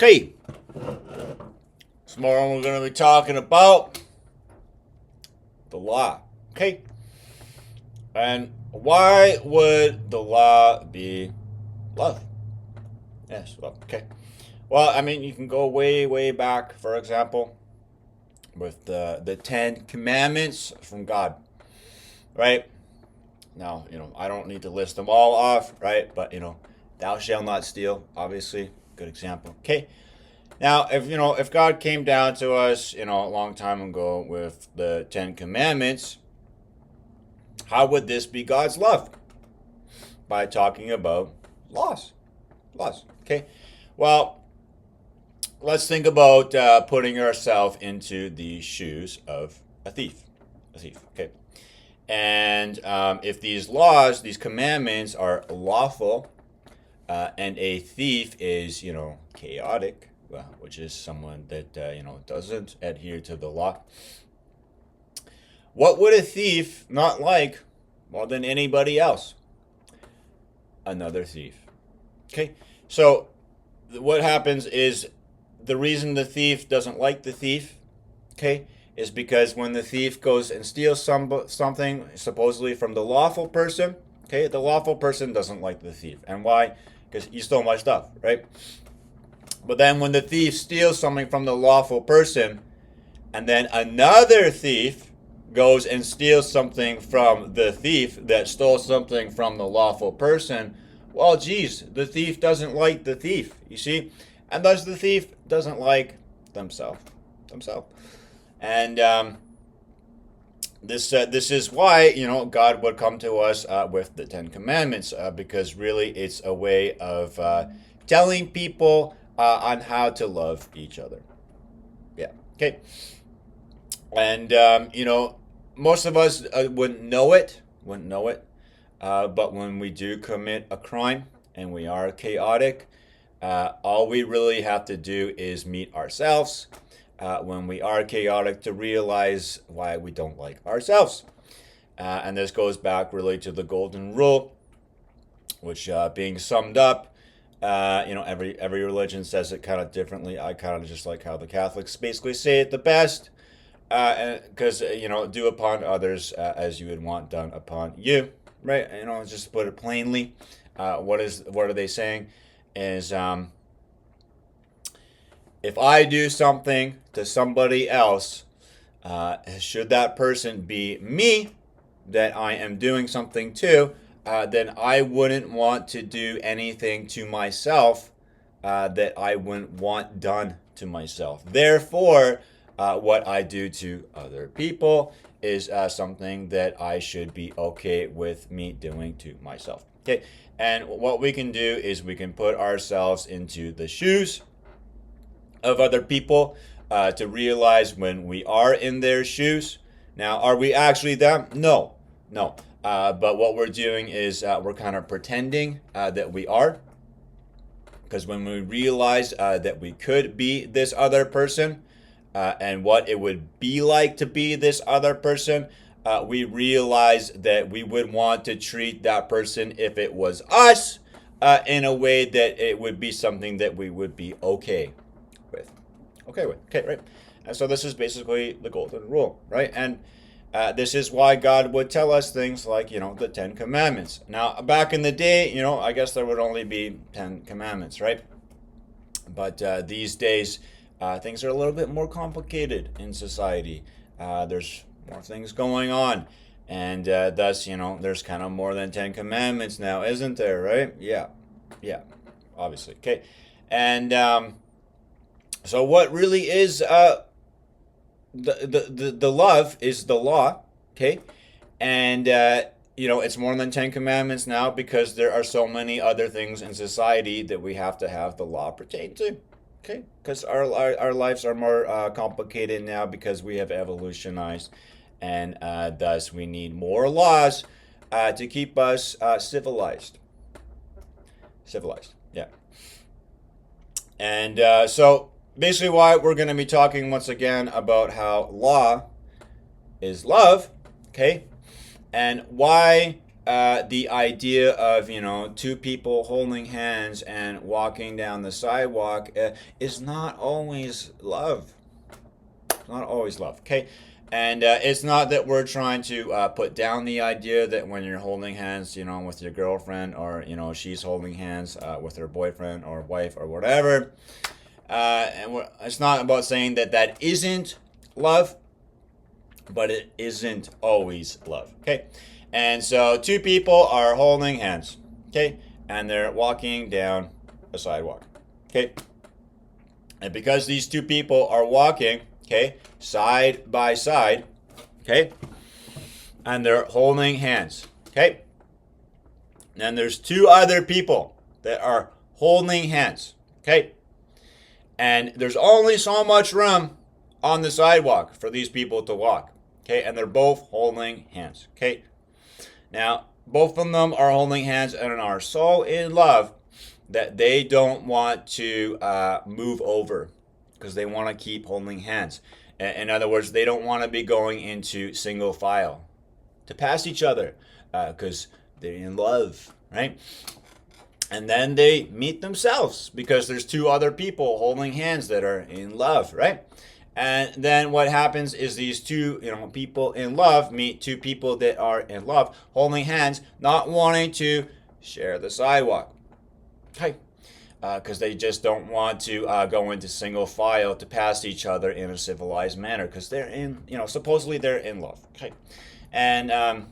Okay, tomorrow we're going to be talking about the law. Okay, and why would the law be love? Yes, well, okay. Well, I mean, you can go way, way back, for example, with the Ten Commandments from God, right? Now, I don't need to list them all off, right? But, thou shalt not steal, obviously, good example. Okay. Now, if God came down to us, a long time ago with the Ten Commandments, how would this be God's love? By talking about laws. Laws. Okay. Well, let's think about putting ourselves into the shoes of a thief. A thief. Okay. And if these laws, these commandments are lawful, and a thief is, chaotic, which is someone that, doesn't adhere to the law, what would a thief not like more than anybody else? Another thief. Okay, so what happens is the reason the thief doesn't like the thief, okay, is because when the thief goes and steals something supposedly from the lawful person, okay, the lawful person doesn't like the thief. And why? Because you stole my stuff, right? But then when the thief steals something from the lawful person, and then another thief goes and steals something from the thief that stole something from the lawful person, well, geez, the thief doesn't like the thief, you see? And thus the thief doesn't like themselves. And this is why, God would come to us with the Ten Commandments, because really it's a way of telling people on how to love each other. Yeah, okay. And, most of us wouldn't know it, but when we do commit a crime and we are chaotic, all we really have to do is meet ourselves when we are chaotic to realize why we don't like ourselves. And this goes back really to the golden rule, which being summed up, every religion says it kind of differently. I kind of just like how the Catholics basically say it the best, because do upon others as you would want done upon you, right? Just to put it plainly, what are they saying is if I do something to somebody else, should that person be me that I am doing something to, then I wouldn't want to do anything to myself that I wouldn't want done to myself. Therefore, what I do to other people is something that I should be okay with me doing to myself. Okay, and what we can do is we can put ourselves into the shoes of other people to realize when we are in their shoes. Now, are we actually them? No. But what we're doing is we're kind of pretending that we are. Because when we realize that we could be this other person and what it would be like to be this other person, we realize that we would want to treat that person, if it was us, in a way that it would be something that we would be okay with. Okay, right? And so this is basically the golden rule, right? And this is why God would tell us things like, the Ten Commandments. Now, back in the day, I guess there would only be 10 commandments, right? But these days, things are a little bit more complicated in society. There's more things going on. And thus, there's kind of more than 10 commandments now, isn't there, right? Yeah, obviously. Okay. And so what really is the love is the law, okay? And it's more than 10 commandments now because there are so many other things in society that we have to have the law pertain to, okay? Because our lives are more complicated now because we have evolutionized, and thus we need more laws to keep us civilized. Yeah. And so basically why we're going to be talking once again about how law is love, okay? And why the idea of, two people holding hands and walking down the sidewalk is not always love. Not always love. Okay. And it's not that we're trying to put down the idea that when you're holding hands, with your girlfriend, or she's holding hands with her boyfriend or wife or whatever. It's not about saying that that isn't love, but it isn't always love. Okay. And so two people are holding hands. Okay. And they're walking down a sidewalk. Okay. And because these two people are walking, okay, side by side, okay, and they're holding hands, okay, and there's two other people that are holding hands, okay, and there's only so much room on the sidewalk for these people to walk, okay, and they're both holding hands, okay. Now, both of them are holding hands and are so in love that they don't want to move over, because they want to keep holding hands. In other words, they don't want to be going into single file to pass each other, because they're in love, right? And then they meet themselves because there's two other people holding hands that are in love, right? And then what happens is these two, people in love meet two people that are in love, holding hands, not wanting to share the sidewalk. Okay. Because they just don't want to go into single file to pass each other in a civilized manner, because they're supposedly they're in love. Okay. And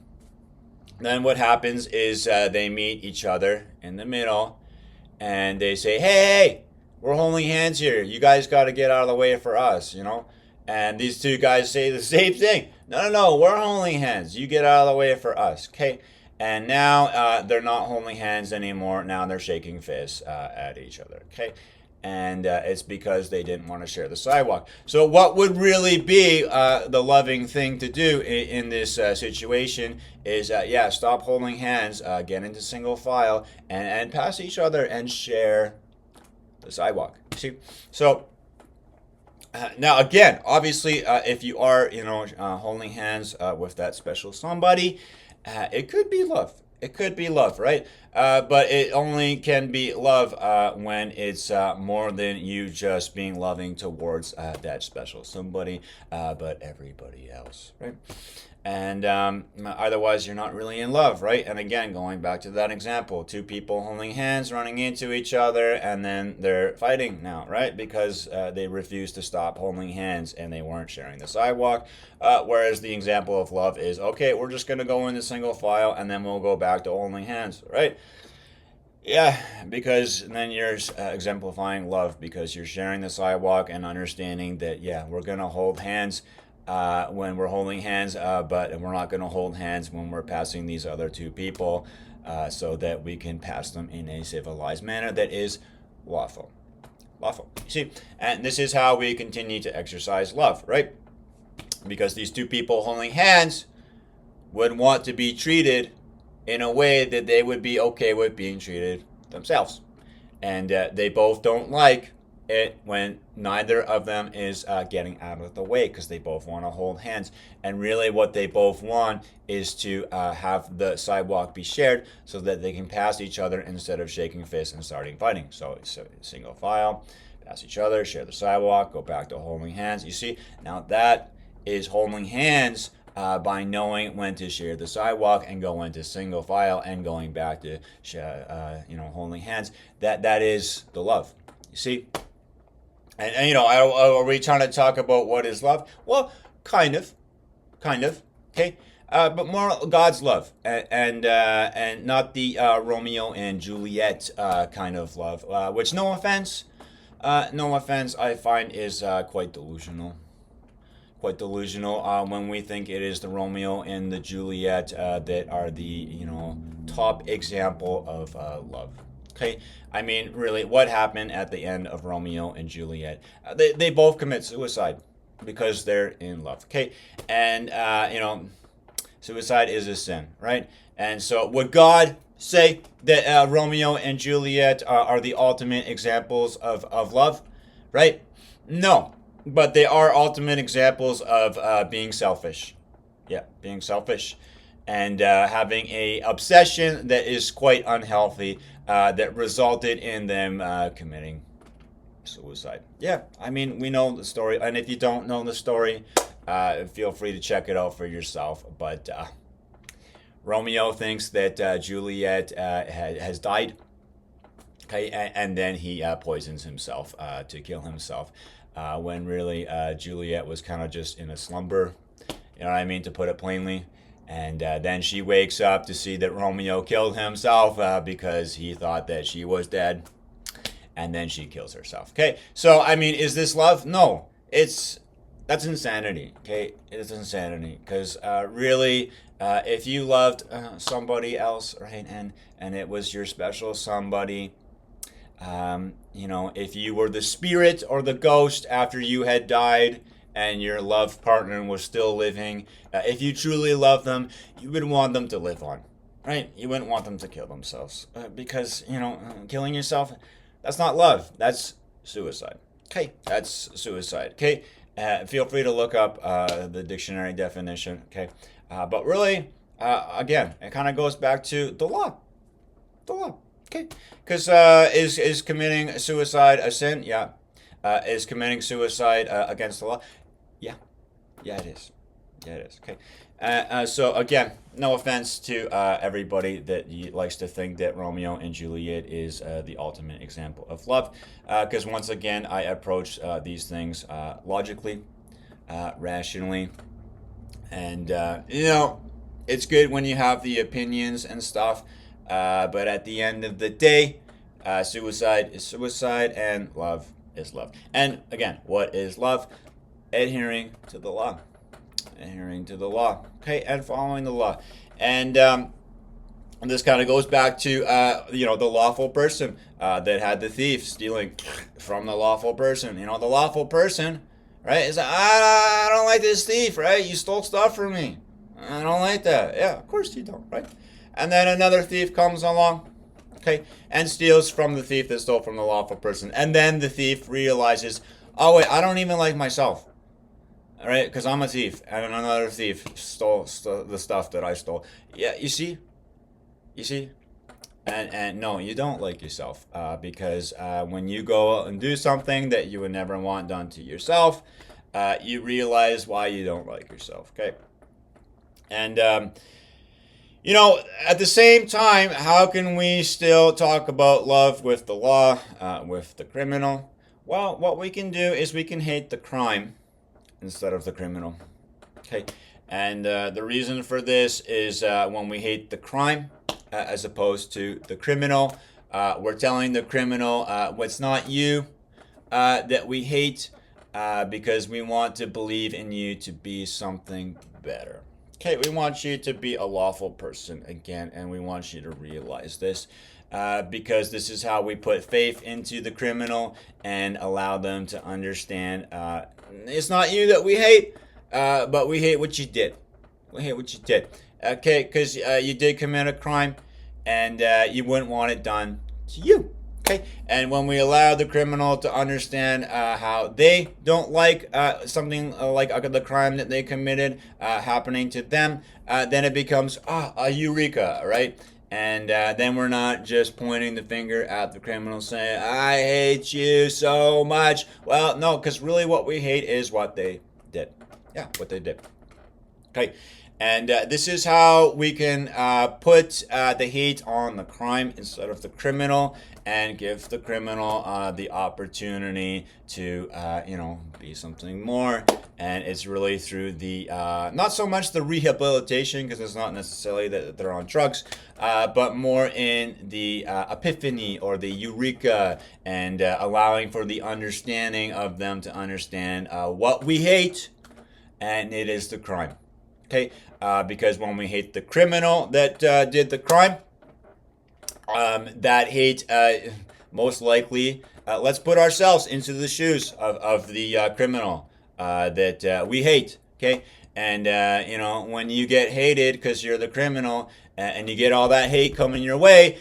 then what happens is they meet each other in the middle, and they say, hey, we're holding hands here. You guys got to get out of the way for us, And these two guys say the same thing. No, we're holding hands. You get out of the way for us. Okay. And now they're not holding hands anymore. Now they're shaking fists at each other. Okay. And it's because they didn't want to share the sidewalk. So what would really be the loving thing to do in this situation is, stop holding hands, get into single file, and pass each other and share the sidewalk. See? So now again, obviously, if you are, holding hands with that special somebody, it could be love. It could be love, right? But it only can be love when it's more than you just being loving towards that special somebody, but everybody else, right? And otherwise, you're not really in love, right? And again, going back to that example, two people holding hands, running into each other, and then they're fighting now, right? Because they refused to stop holding hands and they weren't sharing the sidewalk. Whereas the example of love is, okay, we're just going to go into single file and then we'll go back to holding hands, right? Yeah, because then you're exemplifying love, because you're sharing the sidewalk and understanding that, we're going to hold hands when we're holding hands, but we're not going to hold hands when we're passing these other two people, so that we can pass them in a civilized manner that is lawful. Lawful. You see, and this is how we continue to exercise love, right? Because these two people holding hands would want to be treated in a way that they would be okay with being treated themselves. And they both don't like it when neither of them is getting out of the way, because they both want to hold hands. And really what they both want is to have the sidewalk be shared so that they can pass each other instead of shaking fists and starting fighting. So single file, pass each other, share the sidewalk, go back to holding hands. You see, now that is holding hands by knowing when to share the sidewalk and go into single file and going back to holding hands. That is the love. You see. And are we trying to talk about what is love? Well, kind of, okay, but more God's love, and not the Romeo and Juliet kind of love, which no offense, I find is quite delusional. When we think it is the Romeo and the Juliet that are the top example of love. Okay, I mean, really, what happened at the end of Romeo and Juliet? They both commit suicide because they're in love. Okay, and suicide is a sin, right? And so, would God say that Romeo and Juliet are the ultimate examples of love, right? No, but they are ultimate examples of being selfish. Yeah, being selfish. and having a obsession that is quite unhealthy that resulted in them committing suicide. Yeah, I mean, we know the story, and if you don't know the story, feel free to check it out for yourself. But Romeo thinks that Juliet has died. Okay, and then he poisons himself to kill himself, when really Juliet was kind of just in a slumber. You know what I mean, to put it plainly. And then she wakes up to see that Romeo killed himself because he thought that she was dead. And then she kills herself. Okay, so I mean, is this love? No, that's insanity. Okay, it's insanity because really, if you loved somebody else, right, and it was your special somebody, you know, if you were the spirit or the ghost after you had died and your love partner was still living, if you truly love them, you would want them to live on, right? You wouldn't want them to kill themselves because, you know, killing yourself, that's not love. That's suicide. Okay, that's suicide. Okay, feel free to look up the dictionary definition. Okay, but really, again, it kind of goes back to the law. The law. Okay, because is committing suicide a sin? Yeah. Is committing suicide against the law? Yeah. Yeah, it is. Yeah, it is. Okay. So again, no offense to everybody that likes to think that Romeo and Juliet is the ultimate example of love, because once again, I approach these things logically, rationally, and you know, it's good when you have the opinions and stuff, but at the end of the day, suicide is suicide, and love is love. And again, what is love? Adhering to the law. Adhering to the law. Okay, and following the law. And this kind of goes back to, you know, the lawful person that had the thief stealing from the lawful person. You know, the lawful person, right, is like, I don't like this thief, right? You stole stuff from me. I don't like that. Yeah, of course you don't, right? And then another thief comes along, okay, and steals from the thief that stole from the lawful person. And then the thief realizes, oh, wait, I don't even like myself. All right, because I'm a thief, and another thief stole the stuff that I stole. Yeah, you see, and no, you don't like yourself, because when you go out and do something that you would never want done to yourself, you realize why you don't like yourself. Okay, and you know, at the same time, how can we still talk about love with the law, with the criminal? Well, what we can do is we can hate the crime instead of the criminal. Okay, and the reason for this is when we hate the crime as opposed to the criminal, we're telling the criminal, it's not you that we hate, because we want to believe in you to be something better. Okay, we want you to be a lawful person again, and we want you to realize this. Because this is how we put faith into the criminal and allow them to understand it's not you that we hate, but we hate what you did. We hate what you did. Okay, because you did commit a crime and you wouldn't want it done to you. Okay, and when we allow the criminal to understand how they don't like something like the crime that they committed happening to them, then it becomes a eureka, right? And then we're not just pointing the finger at the criminal saying, I hate you so much. Well, no, because really what we hate is what they did. Yeah, what they did. Okay, and this is how we can put the hate on the crime instead of the criminal, and give the criminal the opportunity to, you know, be something more. And it's really through the, not so much the rehabilitation, because it's not necessarily that they're on drugs, but more in the epiphany or the eureka, and allowing for the understanding of them to understand what we hate, and it is the crime. Okay, because when we hate the criminal that did the crime, that hate most likely, let's put ourselves into the shoes of the criminal that we hate. Okay, and you know, when you get hated because you're the criminal, and you get all that hate coming your way,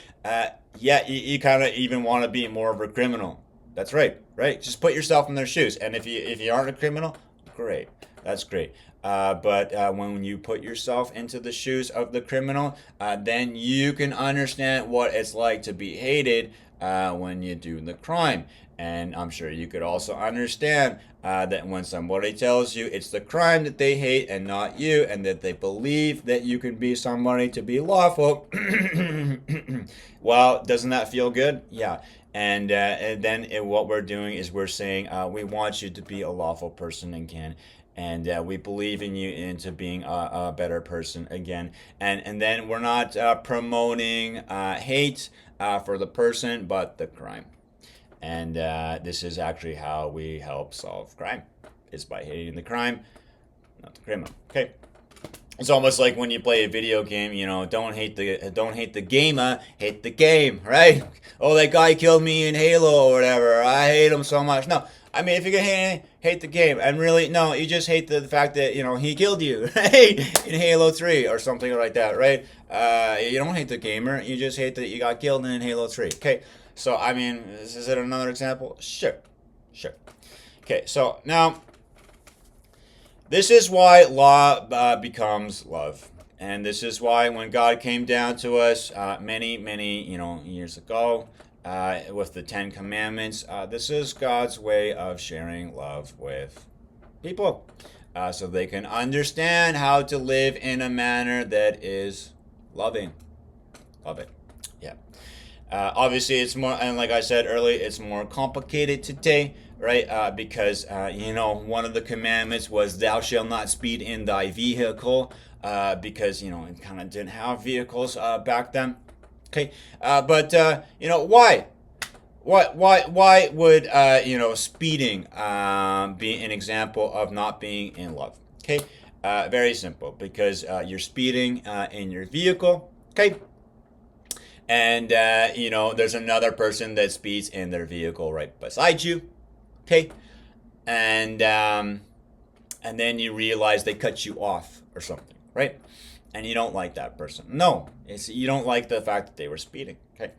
yeah, you kind of even want to be more of a criminal. That's right, right? Just put yourself in their shoes, and if you aren't a criminal, great. That's great. But when you put yourself into the shoes of the criminal, then you can understand what it's like to be hated when you do the crime. And I'm sure you could also understand that when somebody tells you it's the crime that they hate and not you, and that they believe that you can be somebody to be lawful, well, doesn't that feel good? Yeah. And then what we're doing is we're saying we want you to be a lawful person again, and we believe in you into being a better person again. And then we're not promoting hate for the person, but the crime. And this is actually how we help solve crime, is by hating the crime, not the criminal. Okay. It's almost like when you play a video game, you know, don't hate the gamer, hate the game, right? Oh, that guy killed me in Halo or whatever. I hate him so much. No, I mean, if you're gonna hate the game, and really, no, you just hate the fact that, you know, he killed you, right? In Halo 3 or something like that, right? You don't hate the gamer, you just hate that you got killed in Halo 3. Okay, so I mean, is it another example? Sure, sure. Okay, so now this is why law becomes love. And this is why when God came down to us many, many, years ago with the Ten Commandments, this is God's way of sharing love with people, so they can understand how to live in a manner that is loving. Love it. Yeah. Obviously, it's more, and like I said earlier, it's more complicated today, right? Because one of the commandments was "Thou shalt not speed in thy vehicle," because it kind of didn't have vehicles back then. Okay, but why? Why would speeding be an example of not being in love? Okay, very simple. Because you're speeding in your vehicle. Okay. And there's another person that speeds in their vehicle right beside you. Okay, and then you realize they cut you off or something, right? And you don't like that person. No, you don't like the fact that they were speeding. Okay,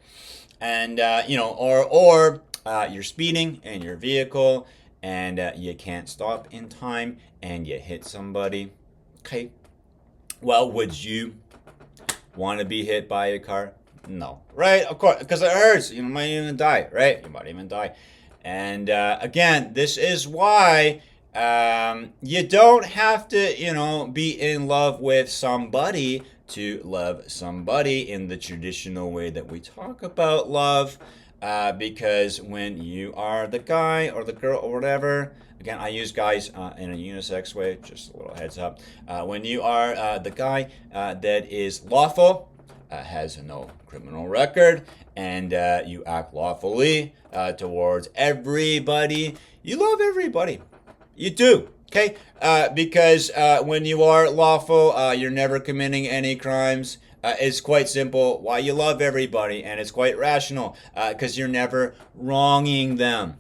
and or you're speeding in your vehicle and you can't stop in time and you hit somebody. Okay, well, would you want to be hit by a car? No, right? Of course, because it hurts. You might even die, right? You might even die. And again, this is why you don't have to, be in love with somebody to love somebody in the traditional way that we talk about love. Because when you are the guy or the girl or whatever, again, I use guys in a unisex way, just a little heads up. When you are the guy that is lawful, has no criminal record, and you act lawfully towards everybody, you love everybody. You do. Okay? Because when you are lawful, you're never committing any crimes. It's quite simple why you love everybody, and it's quite rational because you're never wronging them.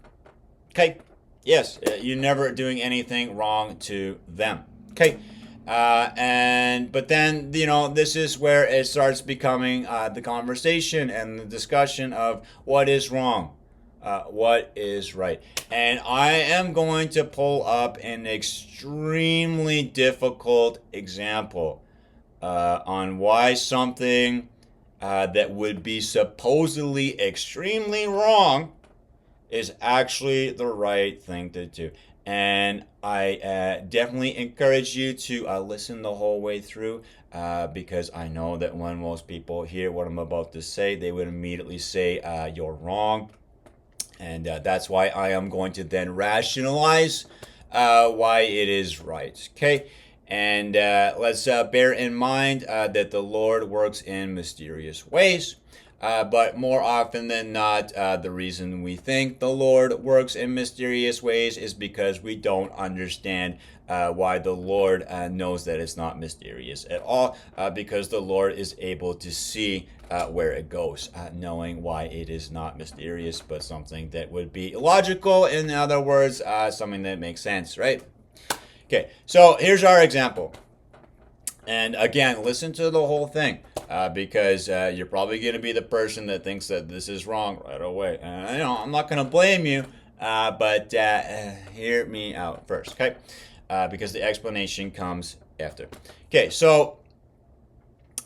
Okay? Yes, you're never doing anything wrong to them. Okay? But then this is where it starts becoming the conversation and the discussion of what is wrong, what is right. And I am going to pull up an extremely difficult example on why something that would be supposedly extremely wrong is actually the right thing to do. And I definitely encourage you to listen the whole way through because I know that when most people hear what I'm about to say, they would immediately say, you're wrong. And that's why I am going to then rationalize why it is right. Okay? And let's bear in mind that the Lord works in mysterious ways. But more often than not, the reason we think the Lord works in mysterious ways is because we don't understand why the Lord knows that it's not mysterious at all, because the Lord is able to see where it goes, knowing why it is not mysterious, but something that would be logical. In other words, something that makes sense, right? Okay, so here's our example. And again, listen to the whole thing because you're probably going to be the person that thinks that this is wrong right away. I'm not going to blame you, but hear me out first, okay? because the explanation comes after. Okay, so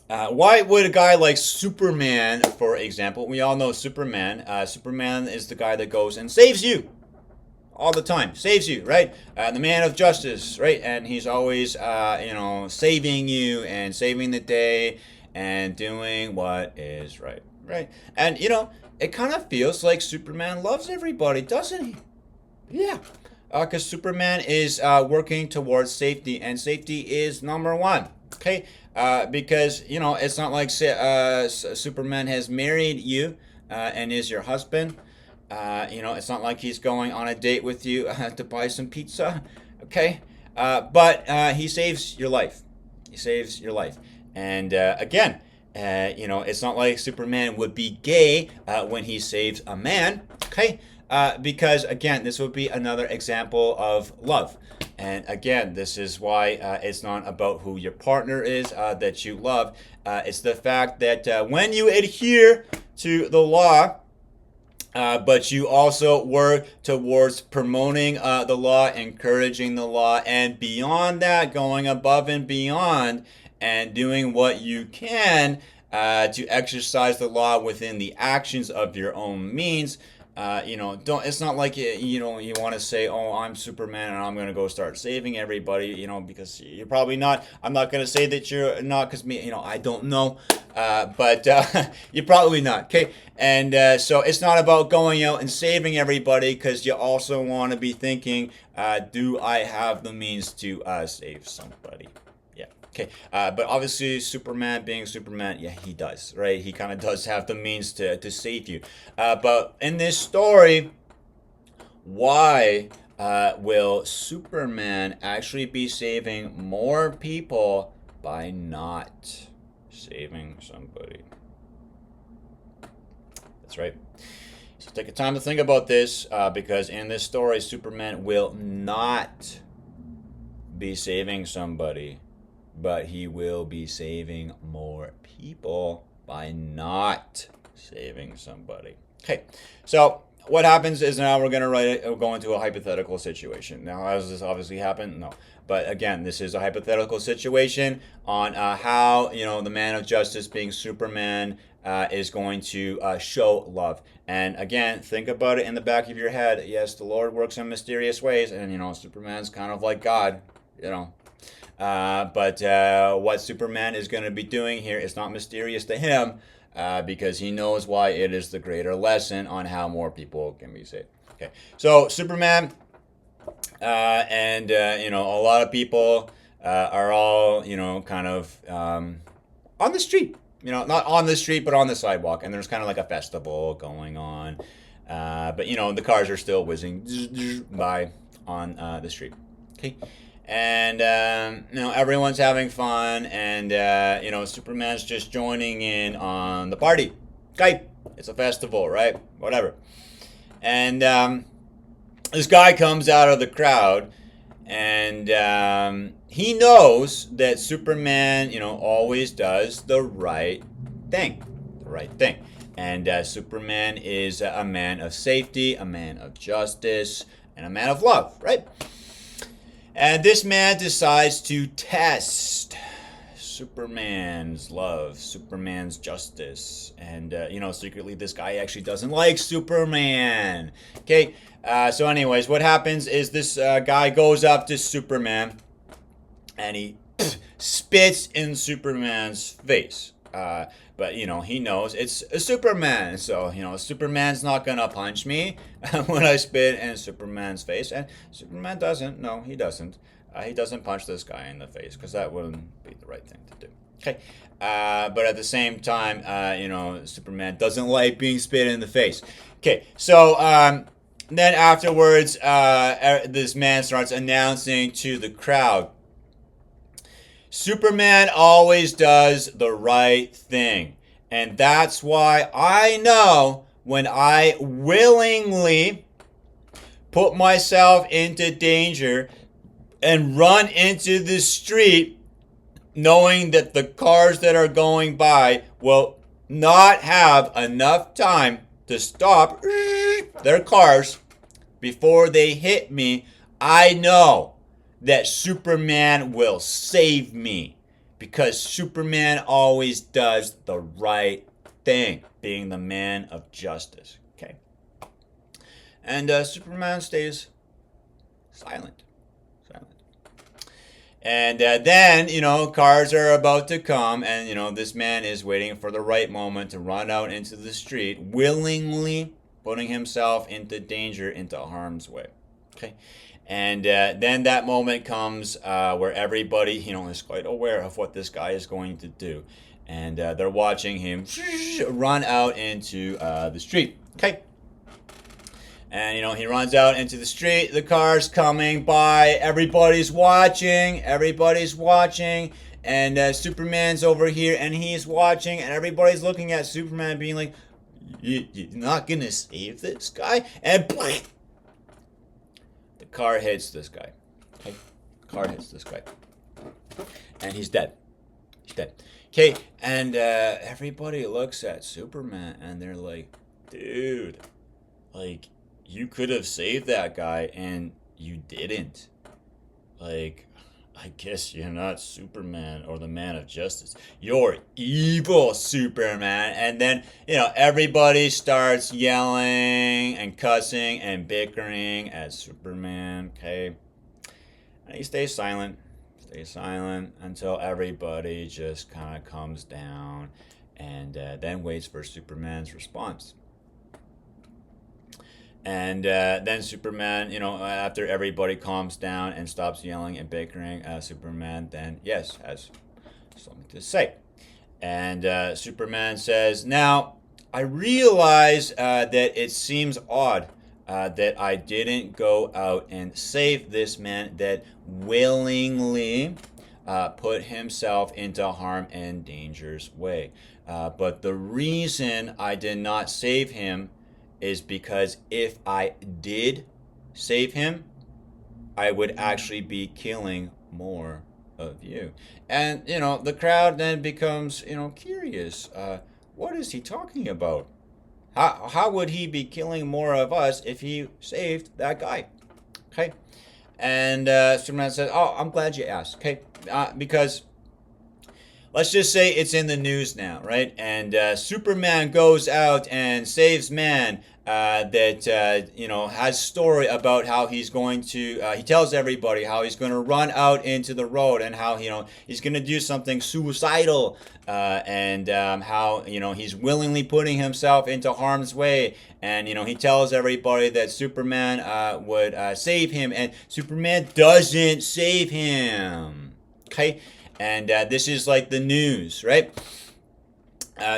why would a guy like Superman, for example, we all know Superman. Superman is the guy that goes and saves you all the time, saves you, right? The man of justice, right? And he's always, saving you and saving the day and doing what is right, right? And, it kind of feels like Superman loves everybody, doesn't he? Yeah. Because Superman is working towards safety, and safety is number one. Okay? Because, it's not like Superman has married you and is your husband. It's not like he's going on a date with you to buy some pizza. Okay? But he saves your life. He saves your life. And again, it's not like Superman would be gay when he saves a man. Okay? Because, again, this would be another example of love. And, again, this is why it's not about who your partner is that you love. It's the fact that when you adhere to the law, but you also work towards promoting the law, encouraging the law, and beyond that, going above and beyond and doing what you can to exercise the law within the actions of your own means. It's not like you want to say, oh, I'm Superman and I'm going to go start saving everybody, because you're probably not. I'm not going to say that you're not, because I don't know, but you're probably not. Okay. And so it's not about going out and saving everybody, because you also want to be thinking, do I have the means to save somebody? Yeah. Okay. But obviously Superman being Superman, yeah, he does, right? He kind of does have the means to save you. But in this story, why will Superman actually be saving more people by not saving somebody? That's right. So take a time to think about this, because in this story, Superman will not be saving somebody, but he will be saving more people by not saving somebody. Okay, so what happens is now we're going to go into a hypothetical situation. Now, has this obviously happened? No. But again, this is a hypothetical situation on how, the man of justice being Superman is going to show love. And again, think about it in the back of your head. Yes, the Lord works in mysterious ways, and, Superman's kind of like God, But what Superman is going to be doing here is not mysterious to him, because he knows why it is the greater lesson on how more people can be saved. Okay, so Superman and a lot of people are all kind of on the street. Not on the street, but on the sidewalk, and there's kind of like a festival going on. But the cars are still whizzing by on the street. Okay. And everyone's having fun, and Superman's just joining in on the party. Okay, it's a festival, right? Whatever. And this guy comes out of the crowd, and he knows that Superman, always does the right thing. The right thing. And Superman is a man of safety, a man of justice, and a man of love, right? And this man decides to test Superman's love, Superman's justice. And, secretly this guy actually doesn't like Superman. Okay, so anyways, what happens is this guy goes up to Superman and he spits in Superman's face. But, he knows it's a Superman. So, Superman's not going to punch me when I spit in Superman's face. And Superman doesn't. No, he doesn't. He doesn't punch this guy in the face, because that wouldn't be the right thing to do. Okay. But at the same time, Superman doesn't like being spit in the face. Okay. So then afterwards, this man starts announcing to the crowd, Superman always does the right thing. And that's why I know when I willingly put myself into danger and run into the street, knowing that the cars that are going by will not have enough time to stop their cars before they hit me, I know that Superman will save me, because Superman always does the right thing, being the man of justice. Okay. And Superman stays silent. And then, cars are about to come, and, this man is waiting for the right moment to run out into the street, willingly putting himself into danger, into harm's way. Okay. And then that moment comes where everybody, is quite aware of what this guy is going to do. And they're watching him run out into the street. Okay. And, he runs out into the street. The car's coming by. Everybody's watching. And Superman's over here, and he's watching. And everybody's looking at Superman being like, you're not going to save this guy? And the car hits this guy. Okay? Car hits this guy. And he's dead. Okay, and everybody looks at Superman, and they're like, dude, like, you could have saved that guy, and you didn't. Like, I guess you're not Superman or the man of justice. You're evil, Superman. And then, everybody starts yelling and cussing and bickering at Superman, okay? And he stays silent until everybody just kind of comes down and then waits for Superman's response. And then Superman, after everybody calms down and stops yelling and bickering, Superman then, yes, has something to say. And Superman says, now, I realize that it seems odd that I didn't go out and save this man that willingly put himself into harm and danger's way. But the reason I did not save him is because if I did save him, I would actually be killing more of you. And, the crowd then becomes, curious. What is he talking about? How would he be killing more of us if he saved that guy? Okay. And Superman says, oh, I'm glad you asked. Okay. Because let's just say it's in the news now, right? And Superman goes out and saves man that, has story about how he's going to, he tells everybody how he's going to run out into the road and how, he's going to do something suicidal and how, he's willingly putting himself into harm's way. And, he tells everybody that Superman would save him, and Superman doesn't save him. Okay? And this is like the news, right?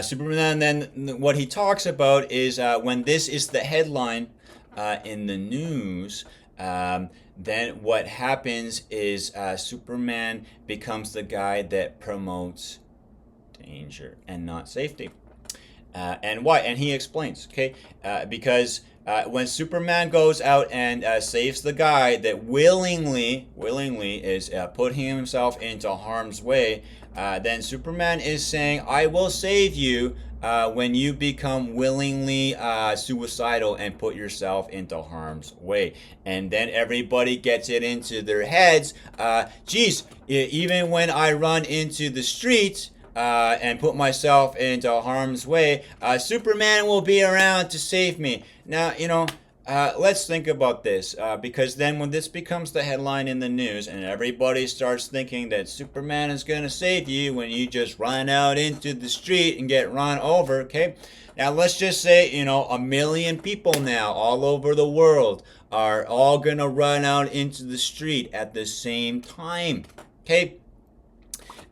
Superman then, what he talks about is when this is the headline in the news, then what happens is Superman becomes the guy that promotes danger and not safety. And why? And he explains, okay? Because when Superman goes out and saves the guy that willingly is putting himself into harm's way, then Superman is saying, I will save you when you become willingly suicidal and put yourself into harm's way. And then everybody gets it into their heads, geez, even when I run into the streets and put myself into harm's way, Superman will be around to save me. Now, let's think about this, because then when this becomes the headline in the news and everybody starts thinking that Superman is going to save you when you just run out into the street and get run over, okay? Now, let's just say, 1 million people now all over the world are all going to run out into the street at the same time, okay?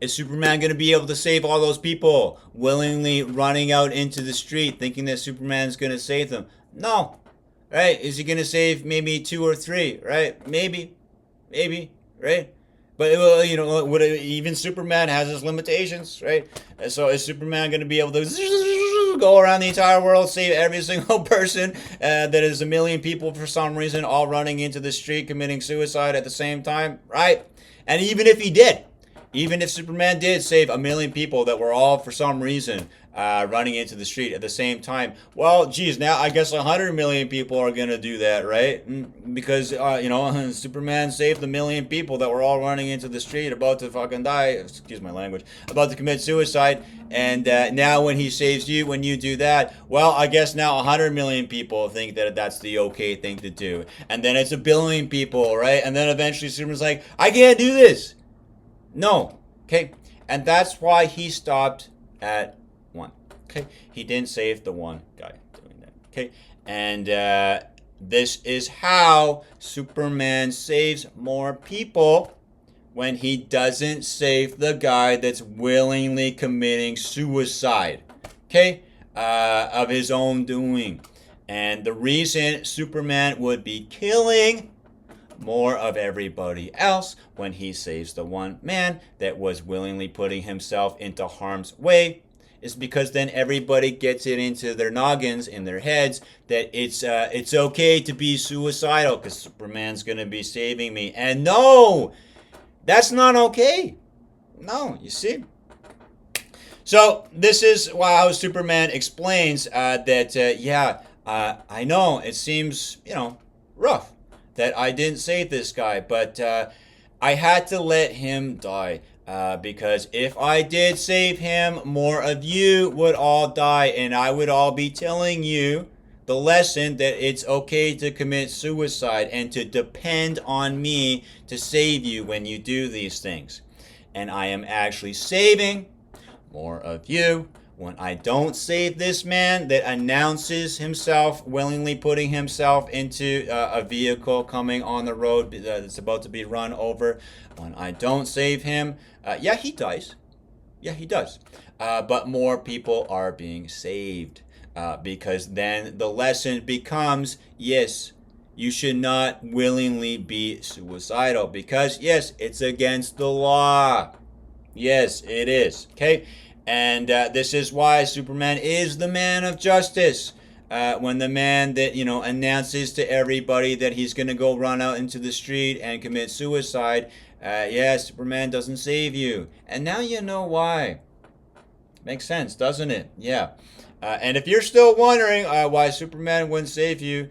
Is Superman going to be able to save all those people willingly running out into the street thinking that Superman's going to save them? No. Right? Is he going to save maybe 2 or 3? Right? Maybe. Right? But, even Superman has his limitations, right? So is Superman going to be able to go around the entire world, save every single person that is 1 million people for some reason all running into the street committing suicide at the same time? Right? And even if he did, even if Superman did save 1 million people that were all for some reason running into the street at the same time. Well, geez, now I guess 100 million people are going to do that, right? Because, Superman saved the million people that were all running into the street about to fucking die, excuse my language, about to commit suicide. And now when he saves you, when you do that, well, I guess now 100 million people think that that's the okay thing to do. And then it's a billion people, right? And then eventually Superman's like, I can't do this. No. Okay. And that's why he stopped at 1. Okay. He didn't save the one guy doing that. Okay. And this is how Superman saves more people when he doesn't save the guy that's willingly committing suicide. Okay. Of his own doing. And the reason Superman would be killing more of everybody else when he saves the one man that was willingly putting himself into harm's way is because then everybody gets it into their noggins, in their heads, that it's okay to be suicidal because Superman's going to be saving me. And no, that's not okay. No, you see? So this is how Superman explains that, I know it seems, rough that I didn't save this guy, but I had to let him die. Because if I did save him, more of you would all die, and I would all be telling you the lesson that it's okay to commit suicide and to depend on me to save you when you do these things. And I am actually saving more of you when I don't save this man that announces himself willingly putting himself into a vehicle coming on the road that's about to be run over. When I don't save him, he dies. Yeah, he does. But more people are being saved because then the lesson becomes, yes, you should not willingly be suicidal because, yes, it's against the law. Yes, it is. Okay? And this is why Superman is the man of justice. When the man that, announces to everybody that he's going to go run out into the street and commit suicide, Superman doesn't save you. And now you know why. Makes sense, doesn't it? Yeah. And if you're still wondering why Superman wouldn't save you,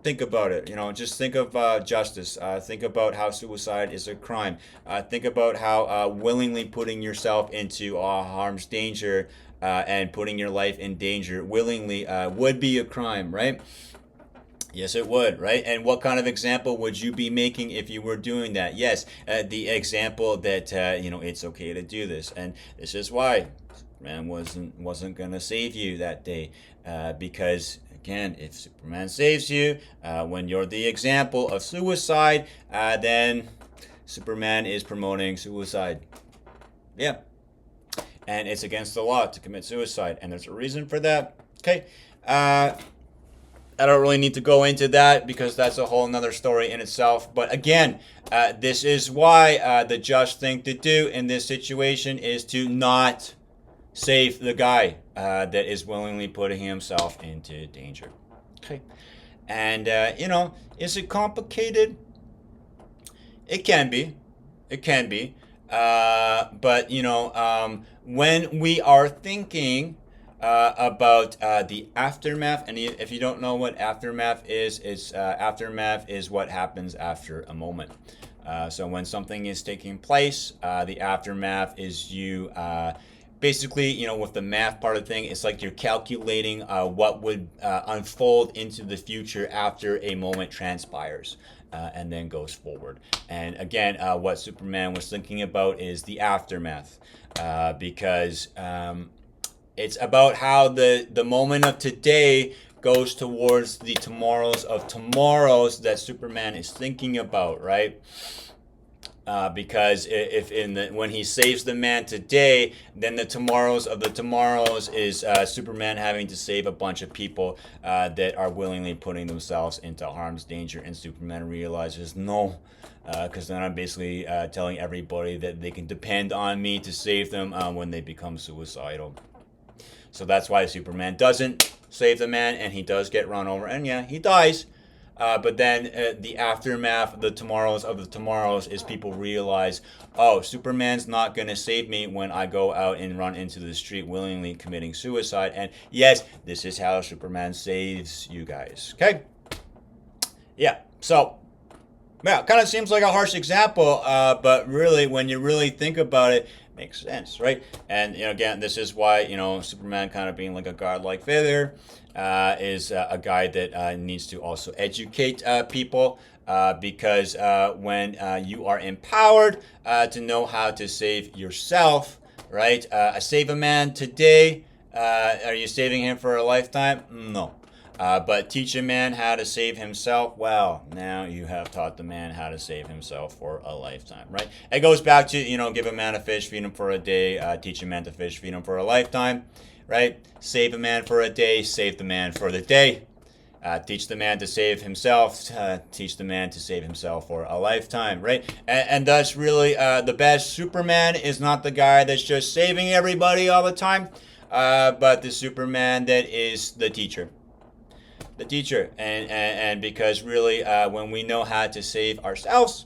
think about it. Just think of justice. Think about how suicide is a crime. Think about how willingly putting yourself into harm's danger and putting your life in danger willingly would be a crime, right? Yes, it would, right? And what kind of example would you be making if you were doing that? Yes, the example that it's okay to do this, and this is why Superman wasn't gonna save you that day because. Again, if Superman saves you when you're the example of suicide, then Superman is promoting suicide. Yeah. And it's against the law to commit suicide. And there's a reason for that. Okay. I don't really need to go into that because that's a whole nother story in itself. But again, this is why the just thing to do in this situation is to not save the guy that is willingly putting himself into danger. Okay. And, is it complicated? It can be. It can be. But, when we are thinking about the aftermath, and if you don't know what aftermath is, aftermath is what happens after a moment. So when something is taking place, the aftermath is you... basically, with the math part of the thing, it's like you're calculating what would unfold into the future after a moment transpires and then goes forward. And again, what Superman was thinking about is the aftermath because it's about how the moment of today goes towards the tomorrows of tomorrows that Superman is thinking about, right? Because if when he saves the man today, then the tomorrows of the tomorrows is Superman having to save a bunch of people that are willingly putting themselves into harm's danger, and Superman realizes no, because then I'm basically telling everybody that they can depend on me to save them when they become suicidal. So that's why Superman doesn't save the man, and he does get run over, and yeah, he dies. But then the aftermath, the tomorrows of the tomorrows, is people realize, oh, Superman's not going to save me when I go out and run into the street willingly committing suicide. And yes, this is how Superman saves you guys. Okay? Yeah, so, yeah, kind of seems like a harsh example, but really, when you really think about it, makes sense, right? And again, this is why Superman kind of being like a godlike figure is a guy that needs to also educate people, because when you are empowered to know how to save yourself, right? Save a man today, are you saving him for a lifetime? No. But teach a man how to save himself, well, now you have taught the man how to save himself for a lifetime, right? It goes back to, give a man a fish, feed him for a day, teach a man to fish, feed him for a lifetime, right? Save a man for a day, save the man for the day. Teach the man to save himself, teach the man to save himself for a lifetime, right? And thus, really, the best Superman is not the guy that's just saving everybody all the time, but the Superman that is the teacher. The teacher, and because really, when we know how to save ourselves,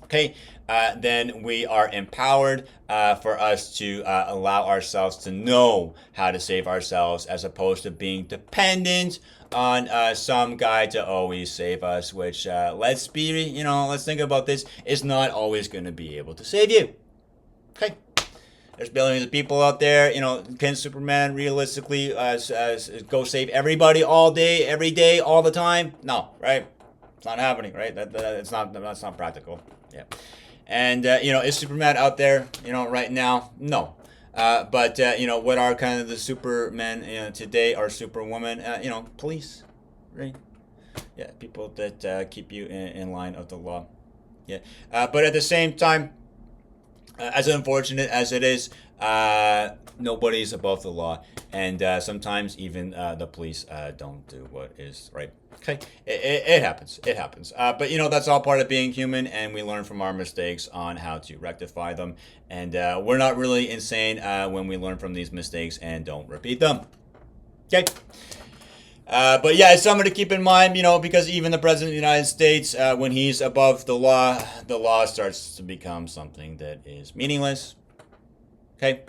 okay, then we are empowered for us to allow ourselves to know how to save ourselves, as opposed to being dependent on some guy to always save us, which let's think about this, is not always going to be able to save you. Okay. There's billions of people out there. Can Superman realistically go save everybody all day, every day, all the time? No, right? It's not happening, right? That's not practical. Yeah. And is Superman out there? Right now, no. But what are kind of the Supermen today, or Superwoman? Police, right? Yeah, people that keep you in line of the law. Yeah. But at the same time, as unfortunate as it is, nobody's above the law, and sometimes even the police don't do what is right. Okay, it happens. It happens. But that's all part of being human, and we learn from our mistakes on how to rectify them. And we're not really insane when we learn from these mistakes and don't repeat them. Okay. But yeah, it's something to keep in mind, because even the President of the United States, when he's above the law starts to become something that is meaningless. Okay?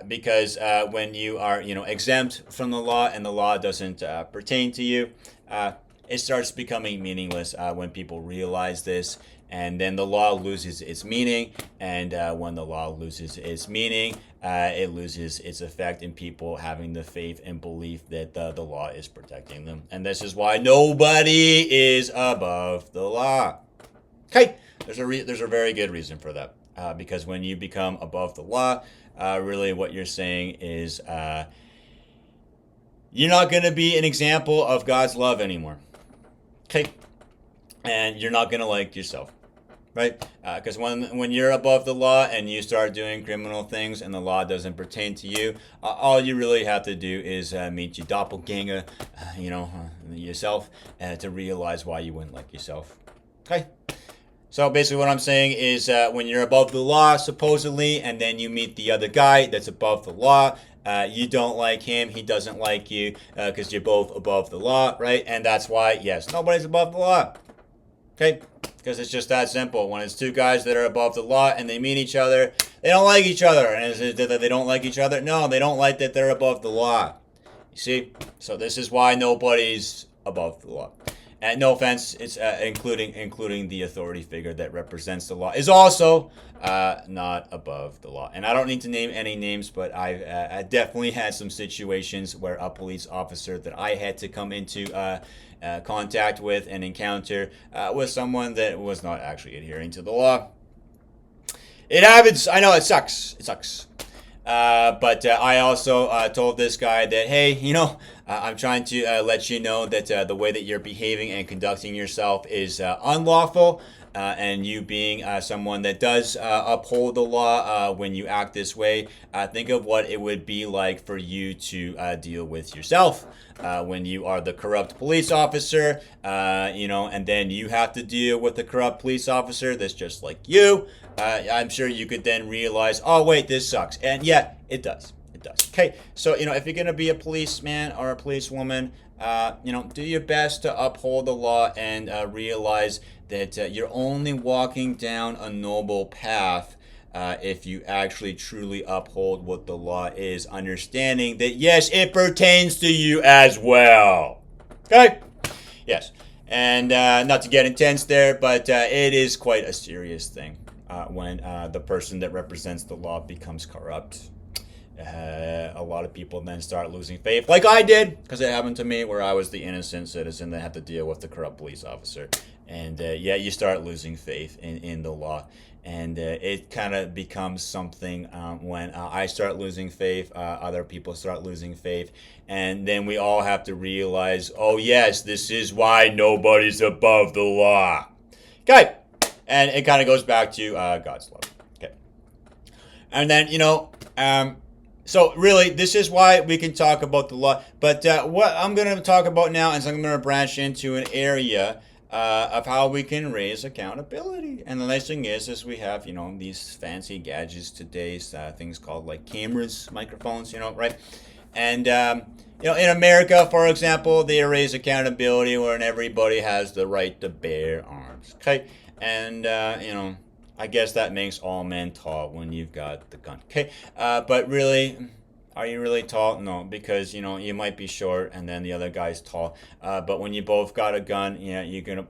Because when you are, exempt from the law and the law doesn't pertain to you, it starts becoming meaningless when people realize this. And then the law loses its meaning, and when the law loses its meaning, it loses its effect in people having the faith and belief that the law is protecting them. And this is why nobody is above the law. Okay, there's a very good reason for that, because when you become above the law, really what you're saying is you're not going to be an example of God's love anymore. Okay, and you're not going to like yourself. Right? Because when you're above the law and you start doing criminal things and the law doesn't pertain to you, all you really have to do is meet your doppelganger, yourself, to realize why you wouldn't like yourself. Okay? So basically what I'm saying is when you're above the law, supposedly, and then you meet the other guy that's above the law, you don't like him, he doesn't like you, because you're both above the law, right? And that's why, yes, nobody's above the law. Okay? Because it's just that simple. When it's two guys that are above the law and they meet each other, they don't like each other. And is it that they don't like each other? No, they don't like that they're above the law. You see? So this is why nobody's above the law. And no offense, it's including the authority figure that represents the law is also not above the law. And I don't need to name any names, but I definitely had some situations where a police officer that I had to come into contact with and encounter with someone that was not actually adhering to the law. It happens. I know it sucks. It sucks. But I also told this guy that, hey, I'm trying to let you know that the way that you're behaving and conducting yourself is unlawful. And you being someone that does uphold the law when you act this way, think of what it would be like for you to deal with yourself when you are the corrupt police officer, and then you have to deal with the corrupt police officer that's just like you. I'm sure you could then realize, oh, wait, this sucks. And yeah, it does. It does. Okay, so, if you're going to be a policeman or a policewoman, do your best to uphold the law and realize that you're only walking down a noble path if you actually truly uphold what the law is, understanding that, yes, it pertains to you as well. Okay? Yes. And not to get intense there, but it is quite a serious thing when the person that represents the law becomes corrupt. A lot of people then start losing faith, like I did, because it happened to me, where I was the innocent citizen that had to deal with the corrupt police officer. And you start losing faith in the law. And it kind of becomes something when I start losing faith, other people start losing faith. And then we all have to realize, oh, yes, this is why nobody's above the law. Okay. And it kind of goes back to God's love. Okay. And then, so really, this is why we can talk about the law. But what I'm going to talk about now is I'm going to branch into an area of how we can raise accountability. And the nice thing is we have, these fancy gadgets today, things called like cameras, microphones, right? And, in America, for example, they raise accountability when everybody has the right to bear arms. Okay? And, I guess that makes all men tall when you've got the gun. Okay? But really, are you really tall? No, because, you might be short and then the other guy's tall. But when you both got a gun, you're going to...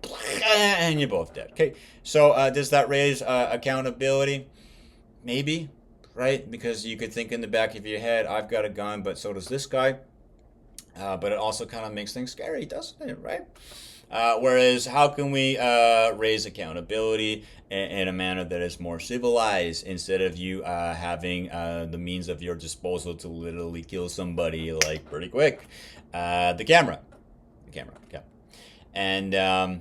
and you're both dead. Okay? So does that raise accountability? Maybe, right? Because you could think in the back of your head, I've got a gun, but so does this guy. But it also kind of makes things scary, doesn't it, right? Whereas, how can we raise accountability in a manner that is more civilized instead of you having the means of your disposal to literally kill somebody like pretty quick? The camera. Yeah. And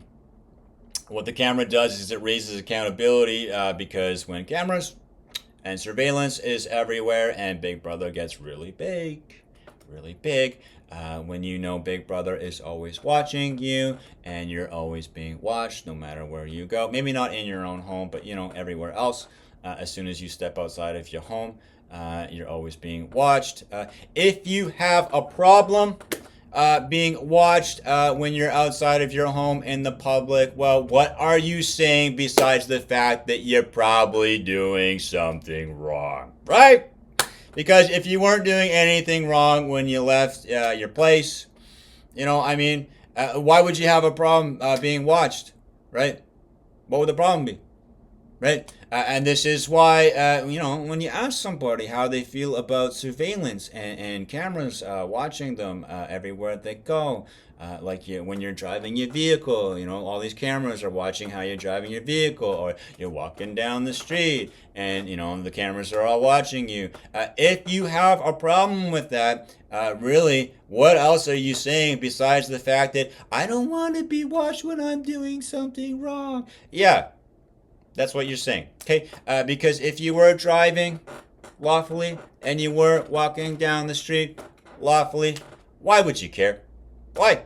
what the camera does is it raises accountability because when cameras and surveillance is everywhere and Big Brother gets really big, when Big Brother is always watching you and you're always being watched no matter where you go. Maybe not in your own home, but everywhere else. As soon as you step outside of your home, you're always being watched. If you have a problem being watched when you're outside of your home in the public, well, what are you saying besides the fact that you're probably doing something wrong, right? Because if you weren't doing anything wrong when you left your place, why would you have a problem being watched, right? What would the problem be, right? And this is why, when you ask somebody how they feel about surveillance and cameras watching them everywhere they go, when you're driving your vehicle, all these cameras are watching how you're driving your vehicle, or you're walking down the street and, the cameras are all watching you. If you have a problem with that, really, what else are you saying besides the fact that I don't want to be watched when I'm doing something wrong? Yeah, that's what you're saying. Okay, because if you were driving lawfully and you were walking down the street lawfully, why would you care? Why?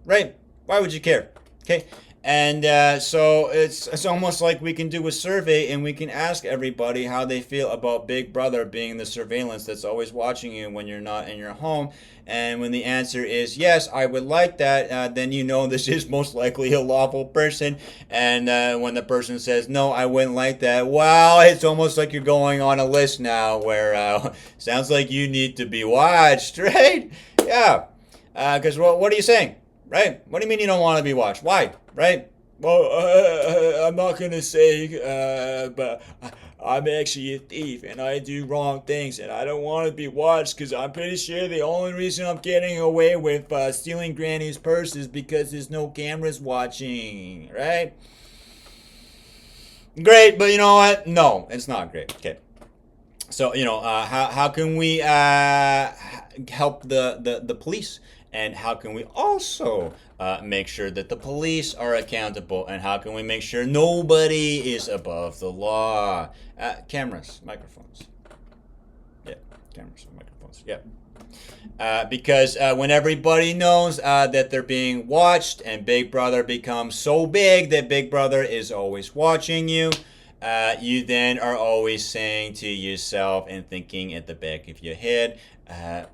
Right? Why would you care? Okay. And so it's almost like we can do a survey and we can ask everybody how they feel about Big Brother being the surveillance that's always watching you when you're not in your home. And when the answer is yes, I would like that, then this is most likely a lawful person. And when the person says no, I wouldn't like that, well, it's almost like you're going on a list now where sounds like you need to be watched, right? Yeah. Because what are you saying? Right? What do you mean you don't want to be watched? Why? Right? Well, I'm not going to say, but I'm actually a thief and I do wrong things and I don't want to be watched because I'm pretty sure the only reason I'm getting away with stealing Granny's purse is because there's no cameras watching. Right? Great, but you know what? No, it's not great. Okay. So, how can we help the police? And how can we also make sure that the police are accountable? And how can we make sure nobody is above the law? Cameras, microphones. Yeah, cameras and microphones. Yeah. Because when everybody knows that they're being watched and Big Brother becomes so big that Big Brother is always watching you, you then are always saying to yourself and thinking at the back of your head,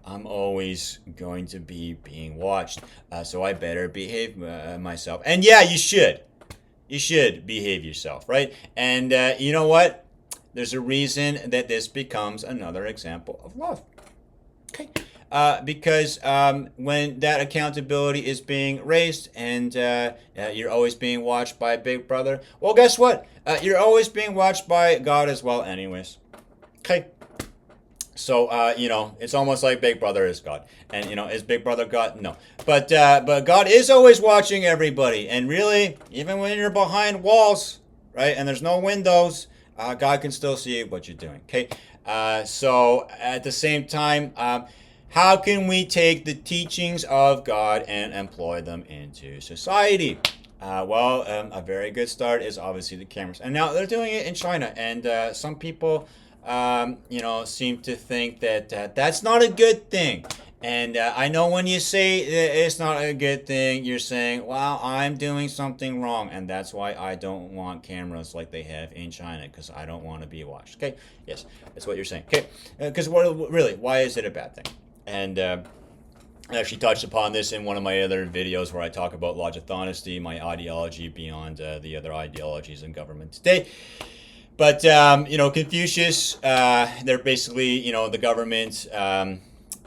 I'm always going to be being watched, so I better behave myself. And yeah, you should. You should behave yourself, right? And you know what? There's a reason that this becomes another example of love. Okay. Because when that accountability is being raised and you're always being watched by Big Brother, well, guess what? You're always being watched by God as well, anyways. Okay. So, it's almost like Big Brother is God. And, is Big Brother God? No. But God is always watching everybody. And really, even when you're behind walls, right, and there's no windows, God can still see what you're doing. Okay. So, at the same time, how can we take the teachings of God and employ them into society? A very good start is obviously the cameras. And now they're doing it in China. And some people, seem to think that that's not a good thing. And I know when you say it's not a good thing, you're saying, well, I'm doing something wrong. And that's why I don't want cameras like they have in China, because I don't want to be watched. Okay? Yes, that's what you're saying. Okay? Because really, why is it a bad thing? And I actually touched upon this in one of my other videos where I talk about logic honesty, my ideology beyond the other ideologies in government today. But, Confucius, they're basically, the government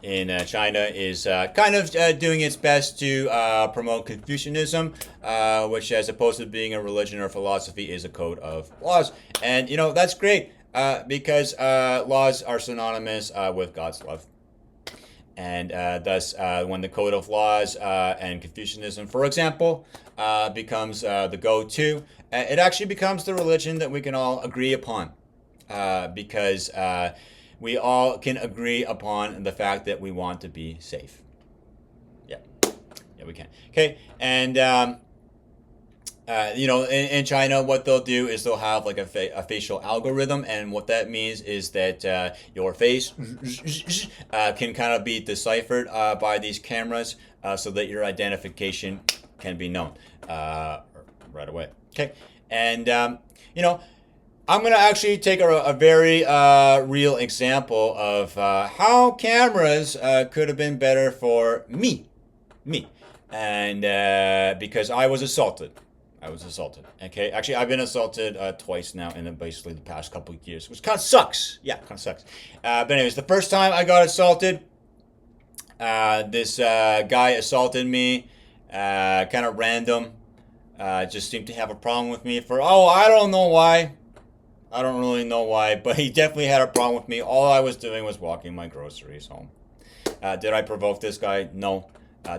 in China is kind of doing its best to promote Confucianism, which, as opposed to being a religion or philosophy, is a code of laws. And, that's great because laws are synonymous with God's love. And thus, when the code of laws and Confucianism, for example, becomes the go-to, it actually becomes the religion that we can all agree upon, because we all can agree upon the fact that we want to be safe. Yeah, we can. Okay, and in China, what they'll do is they'll have like a facial algorithm, and what that means is that your face can kind of be deciphered by these cameras, so that your identification can be known right away. Okay, and I'm gonna actually take a very real example of how cameras could have been better for me, and because I was assaulted. Okay, actually, I've been assaulted twice now in basically the past couple of years, which kind of sucks. Yeah, kind of sucks. But anyways, the first time I got assaulted, this guy assaulted me, kind of random. Just seemed to have a problem with me I don't know why. I don't really know why, but he definitely had a problem with me. All I was doing was walking my groceries home. Did I provoke this guy? No.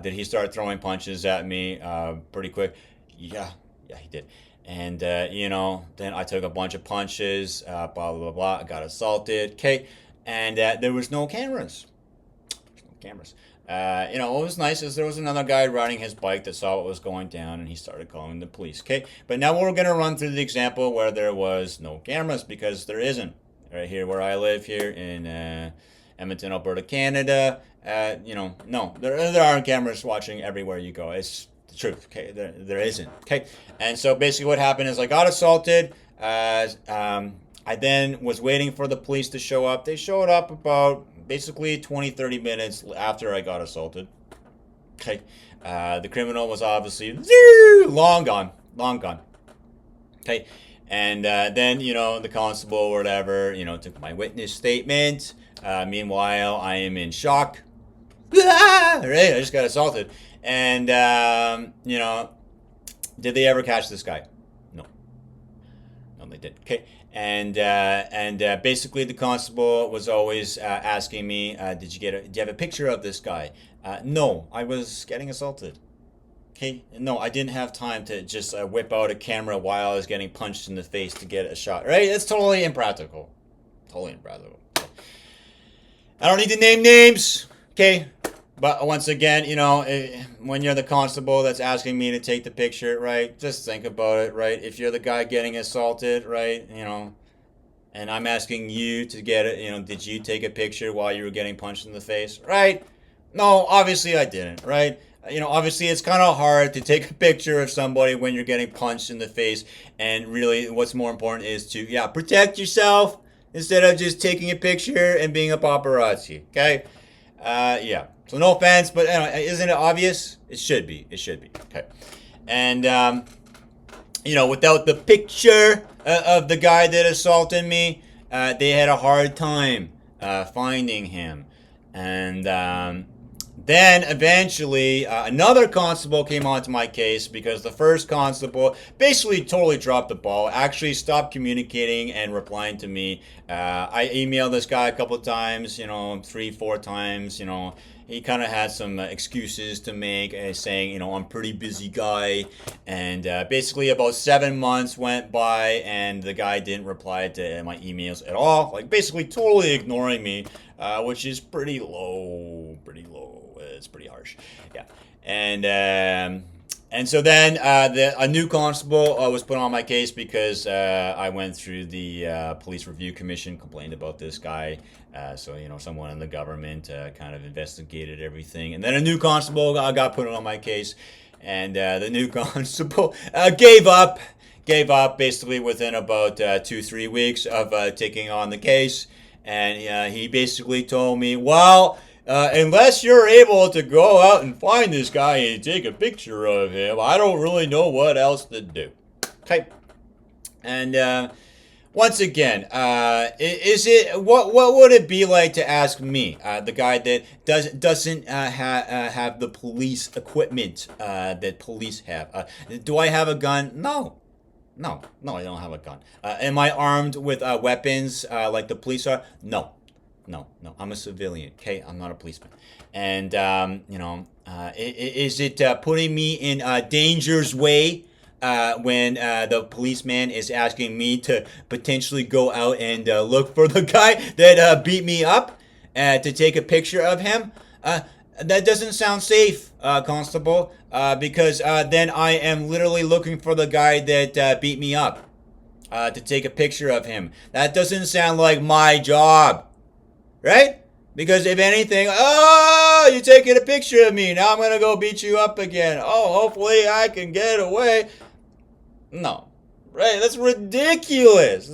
Did he start throwing punches at me pretty quick? Yeah, he did. And, then I took a bunch of punches, blah, blah, blah. I got assaulted. Okay. And there was no cameras. What was nice is there was another guy riding his bike that saw what was going down, and he started calling the police. Okay. But now we're going to run through the example where there was no cameras, because there isn't. Right here where I live here in Edmonton, Alberta, Canada. No, there aren't cameras watching everywhere you go. It's truth. Okay, there isn't. Okay, and so basically what happened is I got assaulted. I then was waiting for the police to show up. They showed up about basically 20-30 minutes after I got assaulted. Okay, the criminal was obviously long gone. Okay, and then the constable or whatever took my witness statement. Meanwhile, I am in shock. Right, I just got assaulted. And, did they ever catch this guy? No, they didn't. Okay. And basically the constable was always asking me, do you have a picture of this guy? No, I was getting assaulted. Okay. No, I didn't have time to just whip out a camera while I was getting punched in the face to get a shot. Right? It's totally impractical. I don't need to name names. Okay. But once again, when you're the constable that's asking me to take the picture, right, just think about it, right? If you're the guy getting assaulted, right, and I'm asking you to get it, did you take a picture while you were getting punched in the face, right? No, obviously I didn't, right? Obviously it's kind of hard to take a picture of somebody when you're getting punched in the face. And really, what's more important is to, protect yourself instead of just taking a picture and being a paparazzi. Okay? So no offense, but isn't it obvious? It should be. It should be. Okay. And, without the picture of the guy that assaulted me, they had a hard time finding him. And then eventually another constable came onto my case because the first constable basically totally dropped the ball, actually stopped communicating and replying to me. I emailed this guy a couple of times, 3-4 times, he kind of had some excuses to make, saying, I'm a pretty busy guy. And basically about 7 months went by and the guy didn't reply to my emails at all. Like basically totally ignoring me, which is pretty low. It's pretty harsh. Yeah. And so then a new constable was put on my case because I went through the police review commission, complained about this guy. So someone in the government kind of investigated everything. And then a new constable got put on my case. And the new constable gave up basically within about 2-3 weeks of taking on the case. And he basically told me, well, unless you're able to go out and find this guy and take a picture of him, I don't really know what else to do. Okay. And once again, what would it be like to ask me, the guy that doesn't have the police equipment that police have? Do I have a gun? No, I don't have a gun. Am I armed with weapons like the police are? No, I'm a civilian, okay? I'm not a policeman. And, is it putting me in danger's way when the policeman is asking me to potentially go out and look for the guy that beat me up to take a picture of him? That doesn't sound safe, Constable, because then I am literally looking for the guy that beat me up to take a picture of him. That doesn't sound like my job. Right? Because if anything, you're taking a picture of me. Now I'm going to go beat you up again. Oh, hopefully I can get away. No. Right? That's ridiculous.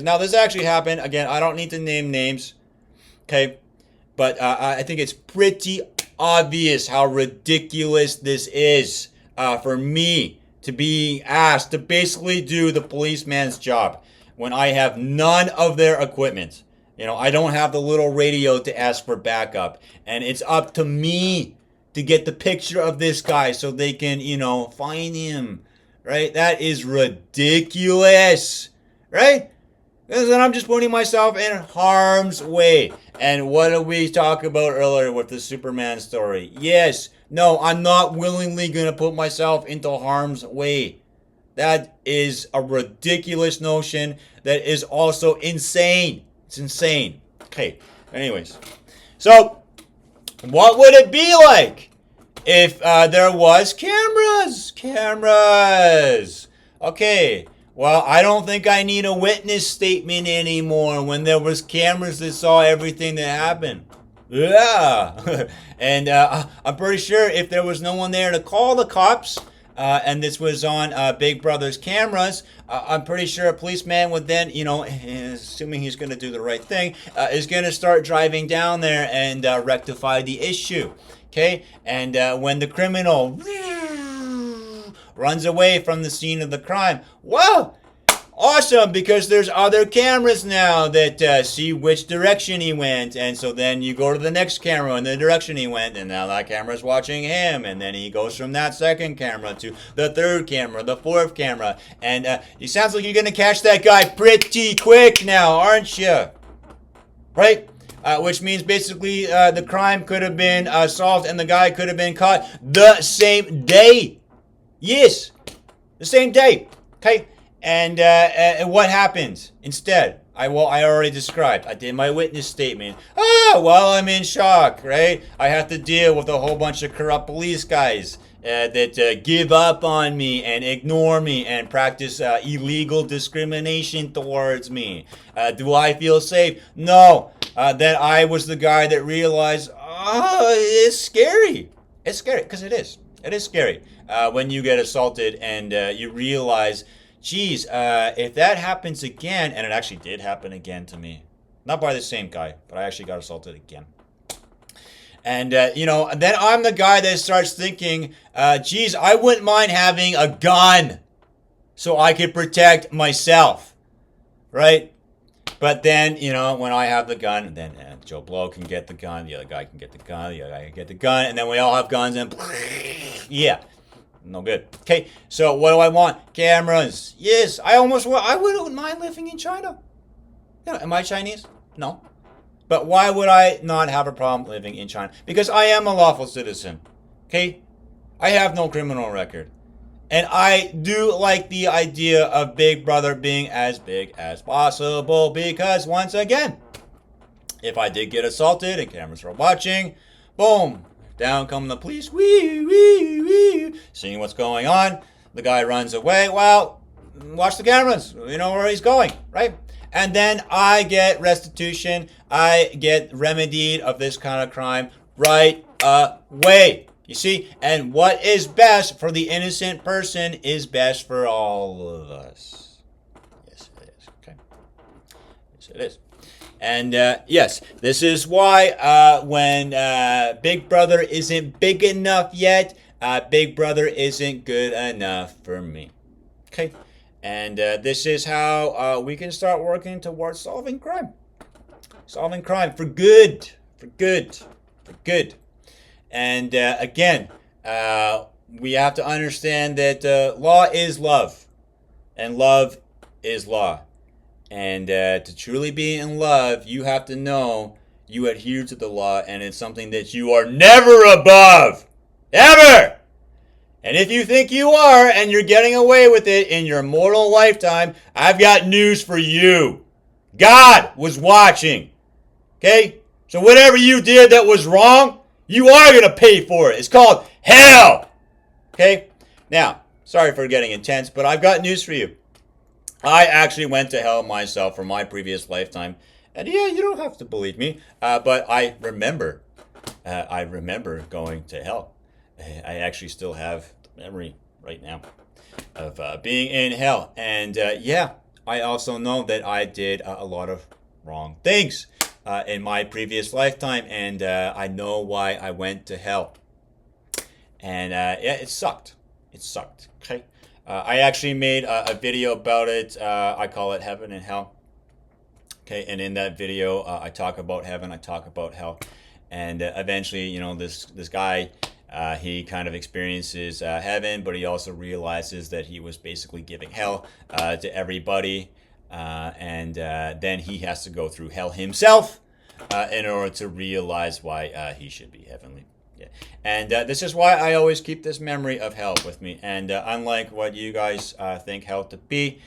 Now, this actually happened. Again, I don't need to name names. Okay? But I think it's pretty obvious how ridiculous this is for me to be asked to basically do the policeman's job when I have none of their equipment. I don't have the little radio to ask for backup. And it's up to me to get the picture of this guy so they can, find him. Right? That is ridiculous. Right? Because then I'm just putting myself in harm's way. And what did we talk about earlier with the Superman story? Yes. No, I'm not willingly going to put myself into harm's way. That is a ridiculous notion that is also insane. It's insane. Okay, anyways. So, what would it be like if there was cameras? Okay, well, I don't think I need a witness statement anymore when there was cameras that saw everything that happened. Yeah. And I'm pretty sure if there was no one there to call the cops, and this was on Big Brother's cameras, I'm pretty sure a policeman would then, assuming he's going to do the right thing, is going to start driving down there and rectify the issue. Okay? And when the criminal runs away from the scene of the crime, whoa! Awesome, because there's other cameras now that see which direction he went. And so then you go to the next camera in the direction he went, and now that camera's watching him. And then he goes from that second camera to the third camera, the fourth camera. And it sounds like you're going to catch that guy pretty quick now, aren't you? Right? Which means basically the crime could have been solved and the guy could have been caught the same day. Yes, the same day. Okay? And what happens instead? I already described. I did my witness statement. Well, I'm in shock, right? I have to deal with a whole bunch of corrupt police guys that give up on me and ignore me and practice illegal discrimination towards me. Do I feel safe? No. That I was the guy that realized, it's scary. It's scary because it is. It is scary when you get assaulted and you realize, geez, if that happens again, and it actually did happen again to me, not by the same guy, but I actually got assaulted again. And, then I'm the guy that starts thinking, geez, I wouldn't mind having a gun so I could protect myself, right? But then, when I have the gun, then Joe Blow can get the gun, the other guy can get the gun, the other guy can get the gun, and then we all have guns, and yeah, no good. Okay, so what do I want? Cameras. Yes, I wouldn't mind living in China. Am I Chinese? No. But why would I not have a problem living in China? Because I am a lawful citizen. Okay? I have no criminal record. And I do like the idea of Big Brother being as big as possible because, once again, if I did get assaulted and cameras were watching, boom, down come the police, wee, wee, wee, seeing what's going on. The guy runs away. Well, watch the cameras. You know where he's going, right? And then I get restitution. I get remedied of this kind of crime right away. You see? And what is best for the innocent person is best for all of us. Yes, it is. Okay. Yes, it is. And yes, this is why when Big Brother isn't big enough yet, Big Brother isn't good enough for me. Okay? And this is how we can start working towards solving crime. Solving crime for good. For good. For good. And again, we have to understand that law is love. And love is law. And to truly be in love, you have to know you adhere to the law, and it's something that you are never above. Ever! And if you think you are, and you're getting away with it in your mortal lifetime, I've got news for you. God was watching. Okay? So whatever you did that was wrong, you are going to pay for it. It's called hell. Okay? Now, sorry for getting intense, but I've got news for you. I actually went to hell myself for my previous lifetime. And yeah, you don't have to believe me, but I remember going to hell. I actually still have the memory right now of being in hell. And yeah, I also know that I did a lot of wrong things in my previous lifetime. And I know why I went to hell. And yeah, it sucked. It sucked. Okay. I actually made a video about it. I call it Heaven and Hell. Okay, and in that video, I talk about heaven, I talk about hell. And eventually, this guy, he kind of experiences heaven, but he also realizes that he was basically giving hell to everybody. And then he has to go through hell himself in order to realize why he should be heavenly. Yeah. And this is why I always keep this memory of hell with me. And unlike what you guys think hell to be,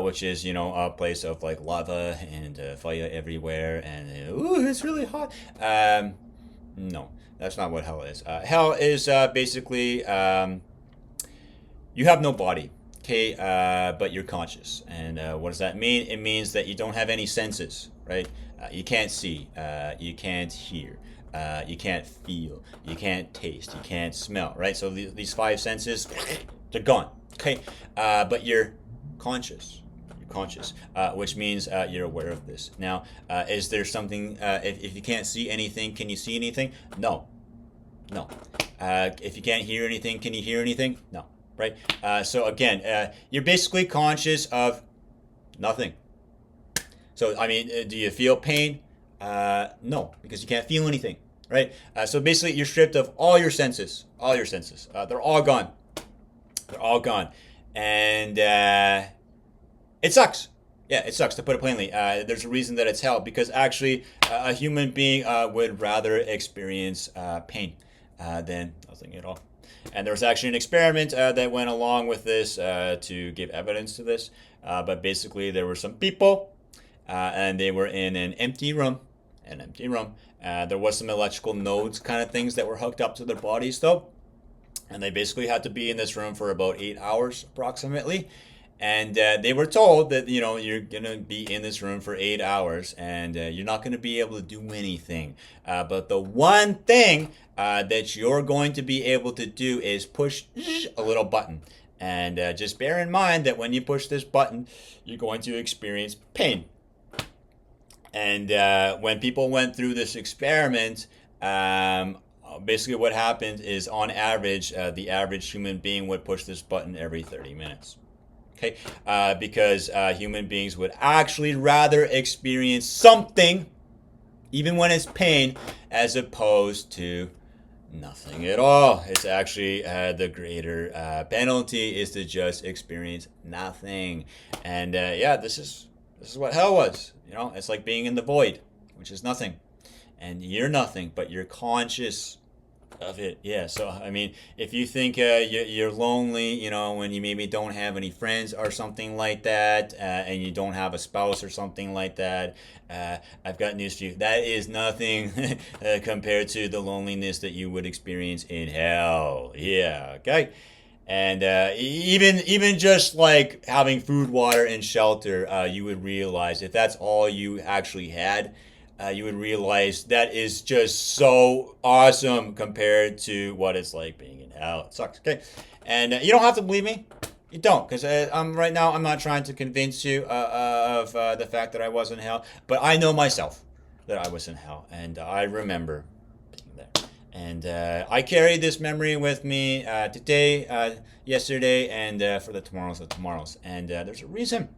which is, a place of like lava and fire everywhere and ooh, it's really hot. No, that's not what hell is. Hell is basically you have no body, okay, but you're conscious. And what does that mean? It means that you don't have any senses, right? You can't see, you can't hear. You can't feel, you can't taste, you can't smell, right? So these five senses, they're gone, okay? But you're conscious. You're conscious, which means you're aware of this. Now, is there something, if you can't see anything, can you see anything? No. No. If you can't hear anything, can you hear anything? No, right? So again, you're basically conscious of nothing. So, I mean, do you feel pain? No, because you can't feel anything, right? So basically, you're stripped of all your senses. All your senses. They're all gone. They're all gone. And it sucks. Yeah, it sucks, to put it plainly. There's a reason that it's hell, because actually a human being would rather experience pain than nothing at all. And there was actually an experiment that went along with this to give evidence to this. But basically, there were some people, and they were in an empty room. There was some electrical nodes kind of things that were hooked up to their bodies, though. And they basically had to be in this room for about 8 hours, approximately. And they were told that, you're going to be in this room for 8 hours, and you're not going to be able to do anything. But the one thing that you're going to be able to do is push a little button. And just bear in mind that when you push this button, you're going to experience pain. And when people went through this experiment, basically what happened is, on average, the average human being would push this button every 30 minutes. Okay, because human beings would actually rather experience something, even when it's pain, as opposed to nothing at all. It's actually the greater penalty is to just experience nothing. And this is what hell was. It's like being in the void, which is nothing, and you're nothing, but you're conscious of it. Yeah. So I mean, if you think you're lonely, when you maybe don't have any friends or something like that, and you don't have a spouse or something like that, I've got news for you. That is nothing compared to the loneliness that you would experience in hell. Yeah. Okay. And even just like having food, water, and shelter, you would realize, if that's all you actually had, you would realize that is just so awesome compared to what it's like being in hell. It sucks. Okay, and you don't have to believe me. You don't, because I'm right now. I'm not trying to convince you of the fact that I was in hell, but I know myself that I was in hell, and I remember being there. And I carry this memory with me today, yesterday, and for the tomorrows of tomorrows. And there's a reason